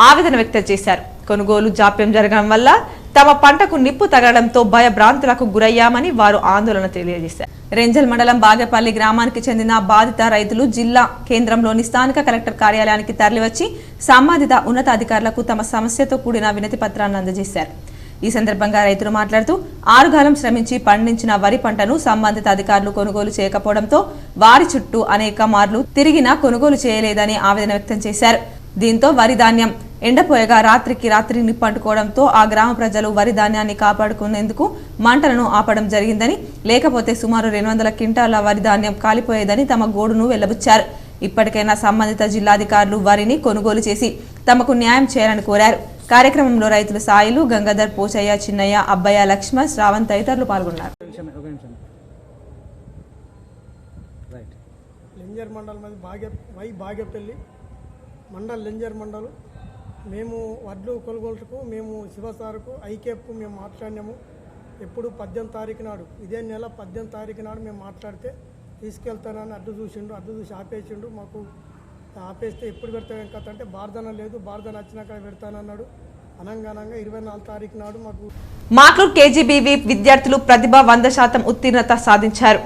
ఆవేదన వ్యక్తం చేశారు. కొనుగోలు జాప్యం జరగడం వల్ల తమ పంటకు నిప్పు తగలడంతో భయభ్రాంతులకు గురయ్యామని వారు ఆందోళన తెలియజేశారు. రెంజల్ మండలం బాగేపల్లి గ్రామానికి చెందిన బాధిత రైతులు జిల్లా కేంద్రంలోని స్థానిక కలెక్టర్ కార్యాలయానికి తరలివచ్చి సంబంధిత ఉన్నతాధికారులకు తమ సమస్యతో కూడిన వినతి పత్రాన్ని అందజేశారు. ఈ సందర్భంగా రైతులు మాట్లాడుతూ ఆరుగాలం శ్రమించి పండించిన వరి పంటను సంబంధిత అధికారులు కొనుగోలు చేయకపోవడంతో వారి చుట్టూ అనేక మార్లు తిరిగినా కొనుగోలు చేయలేదని ఆవేదన వ్యక్తం చేశారు. దీంతో వరి ధాన్యం ఎండపోయగా రాత్రికి రాత్రి నిప్పంటుకోవడంతో ఆ గ్రామ ప్రజలు వరి ధాన్యాన్ని కాపాడుకునేందుకు మంటలను ఆపడం జరిగిందని, లేకపోతే సుమారు 200 క్వింటాల వరి ధాన్యం కాలిపోయేదని తమ గోడును వెల్లబుచ్చారు. ఇప్పటికైనా సంబంధిత జిల్లాధికారులు వరిని కొనుగోలు చేసి తమకు న్యాయం చేయాలని కోరారు. కార్యక్రమంలో రైతులు సాయిలు, గంగాధర్, పోచయ్య, చిన్నయ్య, అబ్బయ్య, లక్ష్మణ్, శ్రావణ్ తదితరులు పాల్గొన్నారు. లింజర్ మండల్ బాగేపల్లి మండల్ లింజర్ మండల్. మేము వడ్లు కొనుగోలుకు మేము శివసారుకు ఐకేప్కు మేము మాట్లాడినాము. ఎప్పుడు 18 తారీఖు నాడు, ఇదే నెల 18 తారీఖు నాడు మేము మాట్లాడితే తీసుకెళ్తానని అడ్డు చూసి ఆపేసిండు. మాకు ఆపేస్తే ఎప్పుడు పెడతాం కథ అంటే బార్దన లేదు, బార్దన వచ్చినాక పెడతానన్నాడు. అనంగానంగా 24 తారీఖు నాడు మాక్లూర్ కేజీబీవీ విద్యార్థులు ప్రతిభ 100% ఉత్తీర్ణత సాధించారు.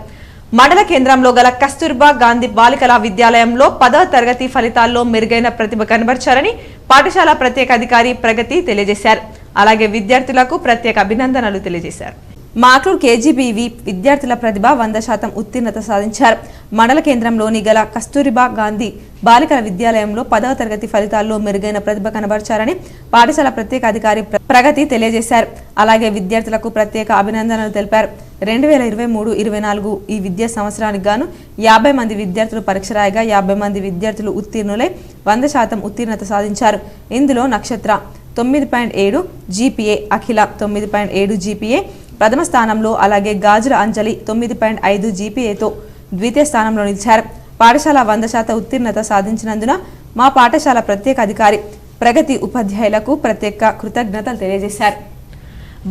మండల కేంద్రంలో గల కస్తూర్బా గాంధీ బాలికల విద్యాలయంలో 10వ తరగతి ఫలితాల్లో మెరుగైన ప్రతిభ కనబర్చారని పాఠశాల ప్రత్యేక అధికారి ప్రగతి తెలియజేశారు. అలాగే విద్యార్థులకు ప్రత్యేక అభినందనలు తెలియజేశారు. మాక్లూర్ కేజీబీవీ విద్యార్థుల ప్రతిభ 100% ఉత్తీర్ణత సాధించారు. మండల కేంద్రంలోని గల కస్తూరిబా గాంధీ బాలికల విద్యాలయంలో 10వ తరగతి ఫలితాల్లో మెరుగైన ప్రతిభ కనబర్చారని పాఠశాల ప్రత్యేక అధికారి ప్రగతి తెలియజేశారు. అలాగే విద్యార్థులకు ప్రత్యేక అభినందనలు తెలిపారు. 2023-24 ఈ విద్యా సంవత్సరానికి గాను 50 మంది విద్యార్థులు పరీక్ష రాయగా 50 మంది విద్యార్థులు ఉత్తీర్ణులై 100% ఉత్తీర్ణత సాధించారు. ఇందులో నక్షత్ర 9.7 జీపీఏ, అఖిల 9.7 జీపీఏ ప్రథమ స్థానంలో, అలాగే గాజుల అంజలి 9.5 జీపీఏతో ద్వితీయ స్థానంలో నిలిచారు. పాఠశాల 100% ఉత్తీర్ణత సాధించినందున మా పాఠశాల ప్రత్యేక అధికారి ప్రగతి ఉపాధ్యాయులకు ప్రత్యేక కృతజ్ఞతలు తెలియజేశారు.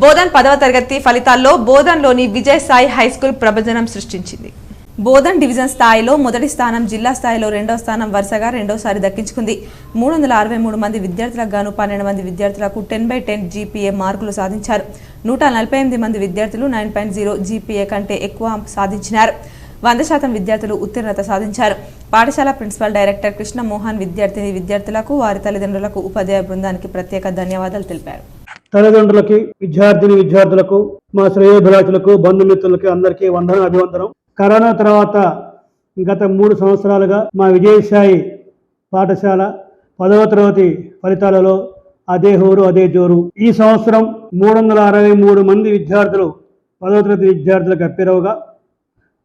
బోధన్ 10వ తరగతి ఫలితాల్లో బోధన్లోని విజయ్ సాయి హైస్కూల్ ప్రభంజనం సృష్టించింది. బోధన్ డివిజన్ స్థాయిలో మొదటి స్థానం, జిల్లా స్థాయిలో రెండవ స్థానం వరుసగా రెండోసారి దక్కించుకుంది. 363 మంది విద్యార్థులకు గాను 12 మంది విద్యార్థులకు 10/10 జీపీఏ మార్కులు సాధించారు. 148 మంది విద్యార్థులు 9.0 జీపీఏ కంటే ఎక్కువ సాధించినారు. 100% విద్యార్థులు ఉత్తీర్ణత సాధించారు. పాఠశాల ప్రిన్సిపల్ డైరెక్టర్ కృష్ణమోహన్ విద్యార్థులకు, వారి తల్లిదండ్రులకు, ఉపాధ్యాయ బృందానికి ప్రత్యేక ధన్యవాదాలు తెలిపారు. తల్లిదండ్రులకి, విద్యార్థులకు, మా శ్రేయోభిలాషులకు, బంధుమిత్రులకి అందరికీ అభివందనం. కరోనా తర్వాత గత 3 సంవత్సరాలుగా మా విజయసాయి పాఠశాల 10వ తరగతి ఫలితాలలో అదే హోరు అదే జోరు. ఈ సంవత్సరం 363 మంది విద్యార్థులు 10వ తరగతి విద్యార్థులకు అప్పిరవగా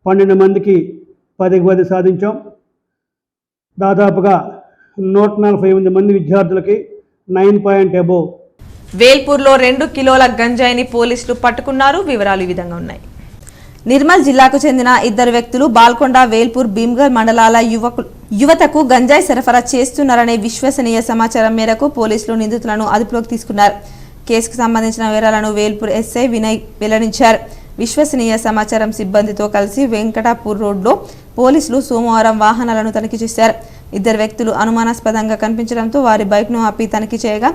12 మందికి 10 సాధించాం. దాదాపుగా 148 మంది విద్యార్థులకి 9 అబోవ్. వేల్పూర్లో 2 కిలోల గంజాయిని పోలీసులు పట్టుకున్నారు. వివరాలు ఈ విధంగా ఉన్నాయి. నిర్మల్ జిల్లాకు చెందిన 2 వ్యక్తులు బాల్కొండ, వేల్పూర్, భీమ్గల్ మండలాల యువతకు గంజాయి సరఫరా చేస్తున్నారనే విశ్వసనీయ సమాచారం మేరకు పోలీసులు నిందితులను అదుపులోకి తీసుకున్నారు. కేసుకు సంబంధించిన వివరాలను వేల్పూర్ ఎస్ఐ వినయ్ వెల్లడించారు. విశ్వసనీయ సమాచారం సిబ్బందితో కలిసి వెంకటాపూర్ రోడ్లో పోలీసులు సోమవారం వాహనాలను తనిఖీ చేశారు. 2 వ్యక్తులు అనుమానాస్పదంగా కనిపించడంతో వారి బైక్ను ఆపి తనిఖీ చేయగా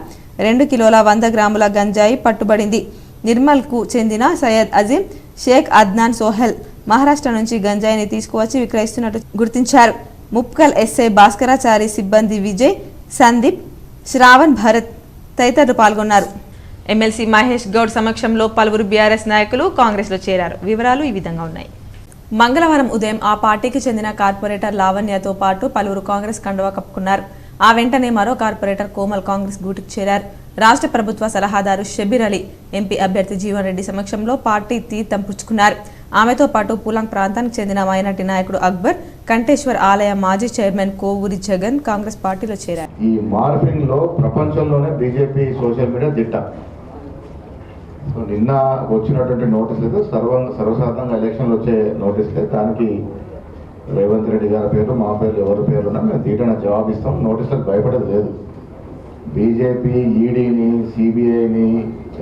2 కిలోల 100 గ్రాముల గంజాయి పట్టుబడింది. నిర్మల్కు చెందిన సయ్యద్ అజీం, షేక్ అద్నాన్ సోహెల్ మహారాష్ట్ర నుంచి గంజాయిని తీసుకువచ్చి విక్రయిస్తున్నట్టు గుర్తించారు. ముప్కల్ ఎస్ఐ భాస్కరాచారి, సిబ్బంది విజయ్, సందీప్, శ్రావణ్, భరత్ తదితరులు పాల్గొన్నారు. ఎమ్మెల్సీ మహేష్ గౌడ్ సమక్షంలో పలువురు బీఆర్ఎస్ నాయకులు కాంగ్రెస్లో చేరారు. వివరాలు ఈ విధంగా ఉన్నాయి. మంగళవారం ఉదయం ఆ పార్టీకి చెందిన కార్పొరేటర్ లావణ్యతో పాటు పలువురు కాంగ్రెస్ కండువా కప్పుకున్నారు. ఆ వెంటనే మరో కార్పొరేటర్ కోమల్ కాంగ్రెస్ గూటికి చేరారు. రాష్ట్ర ప్రభుత్వ సలహాదారు షబీర్ అలీ, ఎంపీ అభ్యర్థి జీవన్ రెడ్డి సమక్షంలో పార్టీ తీర్థం పుచ్చుకున్నారు. ఆమెతో పాటు పూలాంగ్ ప్రాంతానికి చెందిన మైనార్టీ నాయకుడు అక్బర్, కంటేశ్వర్ ఆలయ మాజీ చైర్మన్ కోవూరి జగన్ కాంగ్రెస్ పార్టీలో చేరారు. ఈ మార్ఫింగ్ లో ప్రపంచంలోనే బీజేపీ సోషల్ మీడియా దిట్ట. నిన్న వచ్చినటువంటి నోటీసులు సర్వసాధారణంగా ఎలక్షన్లు వచ్చే నోటీసులే. దానికి రేవంత్ రెడ్డి గారి పేరు, మా పేరు, ఎవరి పేరున్నా మేము తీటన జవాబు ఇస్తాం. నోటీసులకు భయపడేది లేదు. బీజేపీ ఈడీని, సిబిఐని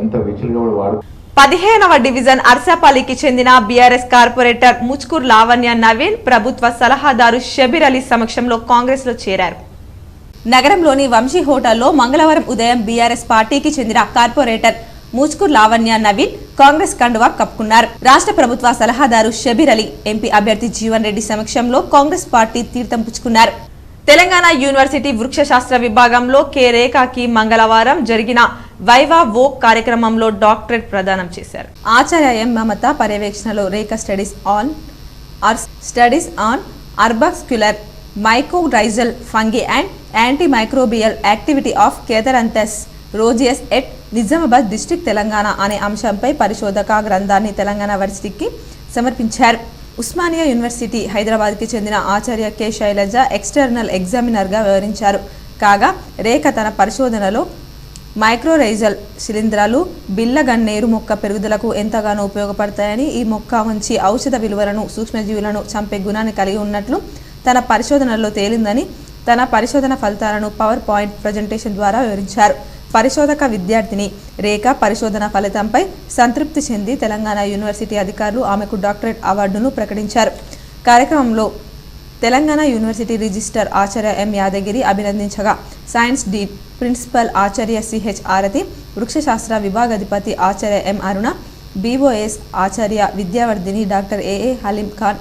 ఎంత విచ్చిలుగా కూడా వాడు. 15వ డివిజన్ అర్సాపల్లికి చెందిన బీఆర్ఎస్ కార్పొరేటర్ ముచ్కూర్ లావణ్య నవీన్ ప్రభుత్వ సలహాదారు షబీర్ అలీ సమక్షంలో కాంగ్రెస్ లో చేరారు. నగరంలోని వంశీ హోటల్లో మంగళవారం ఉదయం బీఆర్ఎస్ పార్టీకి చెందిన కార్పొరేటర్ ముచ్కూర్ లావణ్య నవీన్ కాంగ్రెస్ కండువా కప్పుకున్నారు. రాష్ట్ర ప్రభుత్వ సలహాదారు షబీర్ అలీ, ఎంపీ అభ్యర్థి జీవన్ రెడ్డి సమక్షంలో కాంగ్రెస్ పార్టీ తీర్థం పుచ్చుకున్నారు. తెలంగాణ యూనివర్సిటీ వృక్షశాస్త్ర విభాగంలో కే రేఖాకి మంగళవారం జరిగిన వైవా వోక్ కార్యక్రమంలో డాక్టరేట్ ప్రదానం చేశారు. ఆచార్య ఎం మమత పర్యవేక్షణలో Rekha studies on arbuscular mycorrhizal fungi and anti microbial activity of catharanthus roseus at Nizamabad district Telangana అనే అంశంపై పరిశోధక గ్రంథాన్ని తెలంగాణ వర్సిటీకి సమర్పించారు. ఉస్మానియా యూనివర్సిటీ హైదరాబాద్కి చెందిన ఆచార్య కె శైలజ ఎక్స్టర్నల్ ఎగ్జామినర్గా వ్యవహరించారు. కాగా రేఖ తన పరిశోధనలో మైక్రోరైజల్ శిలీంధ్రాలు బిల్లగన్నేరు మొక్క పెరుగుదలకు ఎంతగానో ఉపయోగపడతాయని, ఈ మొక్క మంచి ఔషధ విలువలను, సూక్ష్మజీవులను చంపే గుణాన్ని కలిగి ఉన్నట్లు తన పరిశోధనలో తేలిందని తన పరిశోధన ఫలితాలను పవర్ పాయింట్ ప్రజెంటేషన్ ద్వారా వివరించారు. పరిశోధక విద్యార్థిని రేఖ పరిశోధన ఫలితంపై సంతృప్తి చెంది తెలంగాణ యూనివర్సిటీ అధికారులు ఆమెకు డాక్టరేట్ అవార్డును ప్రకటించారు. కార్యక్రమంలో తెలంగాణ యూనివర్సిటీ రిజిస్టర్ ఆచార్య ఎం యాదగిరి అభినందించగా సైన్స్ డీన్ ప్రిన్సిపల్ ఆచార్య సిహెచ్ ఆరతి, వృక్షశాస్త్ర విభాగాధిపతి ఆచార్య ఎం అరుణ, బీఓఎస్ ఆచార్య Vidyavardhini doctor A A Haleem Khan,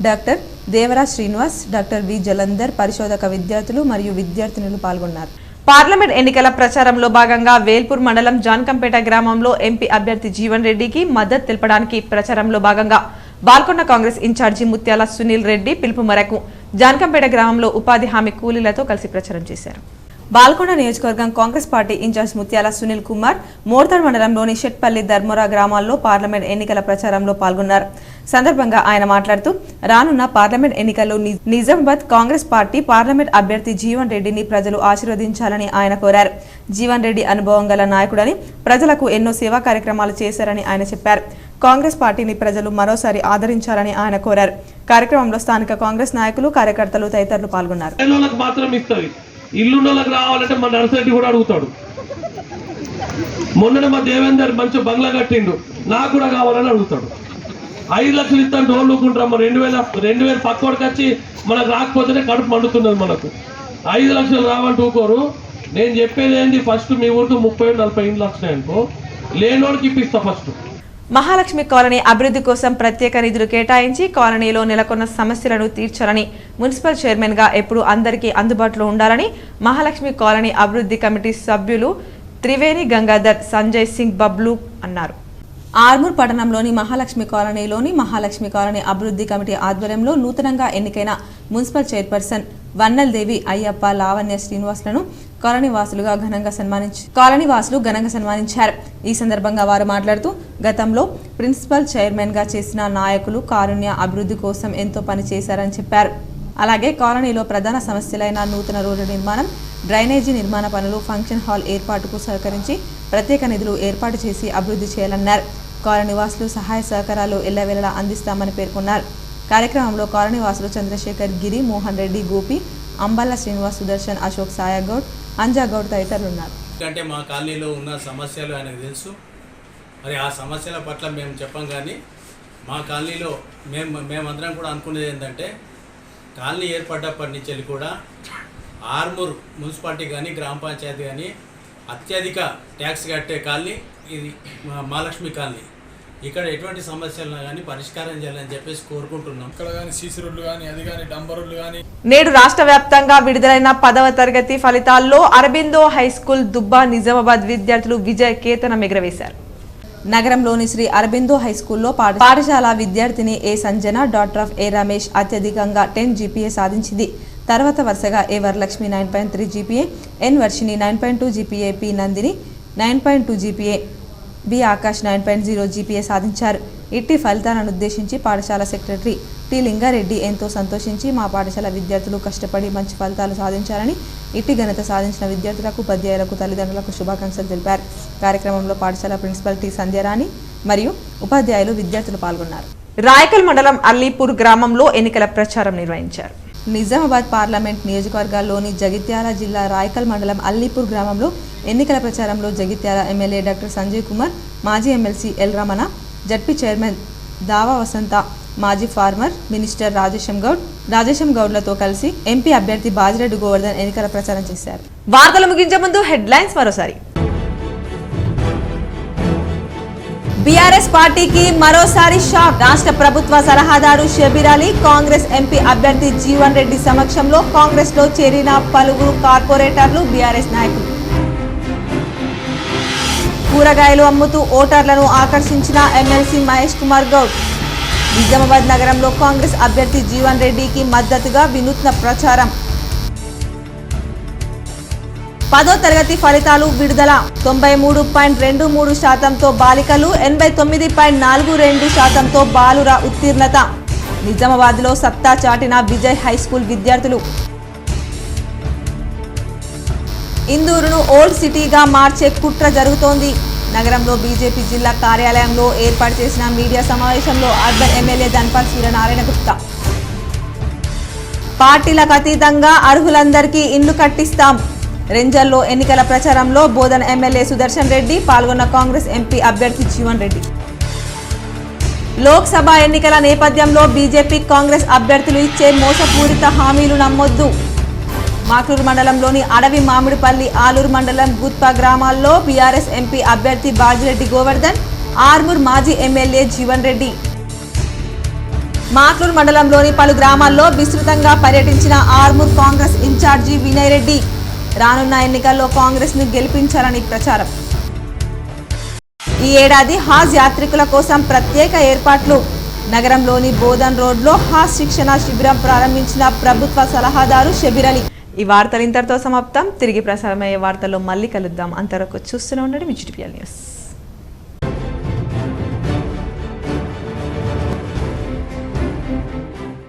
doctor Devaraj Srinivas, doctor V Jalandhar, పరిశోధక విద్యార్థులు మరియు విద్యార్థినులు పాల్గొన్నారు. పార్లమెంట్ ఎన్నికల ప్రచారంలో భాగంగా వేల్పూర్ మండలం జాన్కంపేట గ్రామంలో ఎంపీ అభ్యర్థి జీవన్ రెడ్డికి మద్దతు తెలపడానికి ప్రచారంలో భాగంగా బాల్కొండ కాంగ్రెస్ ఇన్ఛార్జి ముత్యాల సునీల్ రెడ్డి పిలుపు మేరకు జాన్కంపేట గ్రామంలో ఉపాధి హామీ కూలీలతో కలిసి ప్రచారం చేశారు. బాల్కొండ నియోజకవర్గం కాంగ్రెస్ పార్టీ ఇన్ఛార్జ్ ముత్యాల సునీల్ కుమార్ మోర్తాడ్ మండలంలోని షెట్పల్లి ధర్మోరా గ్రామాల్లో పార్లమెంట్ ఎన్నికల ప్రచారంలో పాల్గొన్నారు. సందర్భంగా ఆయన మాట్లాడుతూ రానున్న పార్లమెంట్ ఎన్నికల్లో నిజామాబాద్ కాంగ్రెస్ పార్టీ పార్లమెంట్ అభ్యర్థి జీవన్ రెడ్డిని ప్రజలు ఆశీర్వదించాలని ఆయన కోరారు. జీవన్ రెడ్డి అనుభవం గల నాయకుడని, ప్రజలకు ఎన్నో సేవా కార్యక్రమాలు చేశారని ఆయన చెప్పారు. కాంగ్రెస్ పార్టీని ప్రజలు మరోసారి ఆదరించాలని ఆయన కోరారు. కార్యక్రమంలో స్థానిక కాంగ్రెస్ నాయకులు, కార్యకర్తలు తదితరులు పాల్గొన్నారు. ఇల్లుండోళ్ళకి రావాలంటే మన నర్సరెడ్డి కూడా అడుగుతాడు. మొన్న మా దేవేందర్ మంచి బంగ్లా కట్టిండు, నాకు కూడా కావాలని అడుగుతాడు. 5 లక్షలు ఇస్తాను డోర్లు ఊకుంటాం. 2000 పక్కోడికి వచ్చి మనకు రాకపోతేనే కడుపు మండుతున్నది. మనకు 5 లక్షలు రావంటూ ఊకోరు. నేను చెప్పేది ఏంటి, ఫస్ట్ మీ ఊరికి 30-40 ఇండ్లు వచ్చినాయనుకో, లేనోడికి ఇప్పిస్తా. ఫస్ట్ మహాలక్ష్మి కాలనీ అభివృద్ధి కోసం ప్రత్యేక నిధులు కేటాయించి కాలనీలో నెలకొన్న సమస్యలను తీర్చాలని, మున్సిపల్ చైర్మన్ గా ఎప్పుడు అందరికీ అందుబాటులో ఉండాలని మహాలక్ష్మి కాలనీ అభివృద్ధి కమిటీ సభ్యులు త్రివేణి గంగాధర్, సంజయ్ సింగ్ బబ్లు అన్నారు. ఆర్మూర్ పట్టణంలోని మహాలక్ష్మి కాలనీ అభివృద్ధి కమిటీ ఆధ్వర్యంలో నూతనంగా ఎన్నికైన మున్సిపల్ చైర్పర్సన్ వన్నల్ దేవి అయ్యప్ప, లావణ్య శ్రీనివాసులను కాలనీవాసులు ఘనంగా సన్మానించారు. ఈ సందర్భంగా వారు మాట్లాడుతూ గతంలో ప్రిన్సిపల్ చైర్మన్ గా చేసిన నాయకులు కారుణ్య అభివృద్ధి కోసం ఎంతో పని చేశారని చెప్పారు. అలాగే కాలనీలో ప్రధాన సమస్యలైన నూతన రోడ్డు నిర్మాణం, డ్రైనేజీ నిర్మాణ పనులు, ఫంక్షన్ హాల్ ఏర్పాటుకు సహకరించి ప్రత్యేక నిధులు ఏర్పాటు చేసి అభివృద్ధి చేయాలన్నారు. కాలనీవాసులు సహాయ సహకారాలు ఎల్లవేళలా అందిస్తామని పేర్కొన్నారు. కార్యక్రమంలో కాలనీవాసులు చంద్రశేఖర్, గిరి, మోహన్ రెడ్డి, గోపి, అంబల్ల శ్రీనివాస్, సుదర్శన్, అశోక్, సాయాగౌడ్, అంజాగౌడ్ తదితరులు ఉన్నారు. ఎందుకంటే మా కాలనీలో ఉన్న సమస్యలు ఆయనకు తెలుసు. మరి ఆ సమస్యల పట్ల మేము చెప్పం. కానీ మా కాలనీలో మేమందరం కూడా అనుకునేది ఏంటంటే, కాలనీ ఏర్పడ్డప్పటి నుంచి కూడా ఆర్మూర్ మున్సిపాలిటీ కానీ గ్రామ పంచాయతీ కానీ అత్యధిక ట్యాక్స్ కట్టే కాలనీ ఇది మహాలక్ష్మి కాలనీ. ఇక్కడ ఎటువంటి సమస్యలు కానీ పరిష్కారం చేయాలని చెప్పేసి కోరుకుంటున్నాం. ఇక్కడ కానీ సీసీ రోడ్లు కానీ, అది కానీ డంబర్ రోడ్లు కానీ. నేడు రాష్ట్ర వ్యాప్తంగా విడుదలైన 10వ తరగతి ఫలితాల్లో అరబిందో హైస్కూల్ దుబ్బా నిజామాబాద్ విద్యార్థులు విజయ కేతనం ఎగురవేశారు. నగరంలోని శ్రీ అరబిందో హైస్కూల్లో పాఠశాల విద్యార్థిని A Sanjana, daughter of A Ramesh అత్యధికంగా 10 GPA సాధించింది. తర్వాత వరుసగా A Varalakshmi 9.3 GPA, N Varshini 9.2 GPA, P Nandini 9.2 GPA, B Akash 9.0 GPA సాధించారు. ఇట్టి ఫలితాలను ఉద్దేశించి పాఠశాల సెక్రటరీ టి లింగారెడ్డి ఎంతో సంతోషించి మా పాఠశాల విద్యార్థులు కష్టపడి మంచి ఫలితాలు సాధించారని, ఇట్టి ఘనత సాధించిన విద్యార్థులకు, ఉపాధ్యాయులకు, తల్లిదండ్రులకు శుభాకాంక్షలు తెలిపారు. కార్యక్రమంలో పాఠశాల ప్రిన్సిపల్ టి సంధ్యారాణి మరియు ఉపాధ్యాయులు, విద్యార్థులు పాల్గొన్నారు. రాయకల్ మండలం అల్లీపూర్ గ్రామంలో ఎన్నికల ప్రచారం నిర్వహించారు. నిజామాబాద్ పార్లమెంట్ నియోజకవర్గాల్లోని జగిత్యాల జిల్లా రాయకల్ మండలం అల్లీపూర్ గ్రామంలో ఎన్నికల ప్రచారంలో జగిత్యాల ఎమ్మెల్యే డాక్టర్ సంజయ్ కుమార్, మాజీ MLC L Ramana, ZP chairman దావా వసంత, మాజీ ఫార్మర్ మినిస్టర్ రాజేశం గౌడ్లతో కలిసి ఎంపీ అభ్యర్థి బాజిరెడ్డి గోవర్ధన్ ఎన్నికల ప్రచారం చేశారు. వార్తలు ముగించే ముందు హెడ్లైన్స్ మరోసారి. బీఆర్ఎస్ పార్టీకి మరోసారి షాక్. రాష్ట్ర ప్రభుత్వ సలహాదారు షబీర్ అలీ కాంగ్రెస్ ఎంపీ అభ్యర్థి జీవన్ రెడ్డి సమక్షంలో కాంగ్రెస్ లో చేరిన పలువురు కార్పొరేటర్లు, బీఆర్ఎస్ నాయకులు. కూరగాయలు అమ్ముతూ ఓటర్లను ఆకర్షించిన ఎమ్మెల్సీ మహేష్ కుమార్ గౌడ్. నిజామాబాద్ నగరంలో కాంగ్రెస్ అభ్యర్థి జీవన్ రెడ్డికి మద్దతుగా వినూత్న ప్రచారం. 10వ తరగతి ఫలితాలు విడుదల. 93.23% బాలికలు, 89.42% బాలుర ఉత్తీర్ణత. నిజామాబాద్లో సత్తా చాటిన విజయ్ హైస్కూల్ విద్యార్థులు. ఇందూరును ఓల్డ్ సిటీగా మార్చే కుట్ర జరుగుతోంది. నగరంలో బీజేపీ జిల్లా కార్యాలయంలో ఏర్పాటు చేసిన మీడియా సమావేశంలో అర్బన్ ఎమ్మెల్యే ధన్పాల్ సూర్యనారాయణ గుప్తా. పార్టీలకు అతీతంగా అర్హులందరికీ ఇండ్లు కట్టిస్తాం. రెంజల్లో ఎన్నికల ప్రచారంలో బోధన ఎమ్మెల్యే సుదర్శన్ రెడ్డి పాల్గొన్న కాంగ్రెస్ ఎంపీ అభ్యర్థి జీవన్ రెడ్డి. లోక్సభ ఎన్నికల నేపథ్యంలో బీజేపీ కాంగ్రెస్ అభ్యర్థులు ఇచ్చే మోసపూరిత హామీలు నమ్మొద్దు. మాక్లూరు మండలంలోని అడవి మామిడిపల్లి, ఆలూరు మండలం గుత్పా గ్రామాల్లో బీఆర్ఎస్ ఎంపీ అభ్యర్థి బాజిరెడ్డి గోవర్ధన్, ఆర్మూర్ మాజీ ఎమ్మెల్యే జీవన్ రెడ్డి. మాక్లూరు మండలంలోని పలు గ్రామాల్లో విస్తృతంగా పర్యటించిన ఆర్మూర్ కాంగ్రెస్ ఇన్ఛార్జి వినయ్ రెడ్డి రానున్న ఎన్నికల్లో కాంగ్రెస్ ను గెలిపించాలని ప్రచారం. ఈ ఏడాది హాజ్ యాత్రికుల కోసం ప్రత్యేక ఏర్పాట్లు. నగరంలోని బోధన్ రోడ్లో హాజ్ శిక్షణ శిబిరం ప్రారంభించిన ప్రభుత్వ సలహాదారు షబీర్ అలీ. ఈ వార్తలు ఇంతటితో సమాప్తం. తిరిగి ప్రసారమయ్యే వార్తల్లో మళ్ళీ కలుద్దాం. అంతవరకు చూస్తూనే ఉండండి విజిటిపిఎల్ న్యూస్.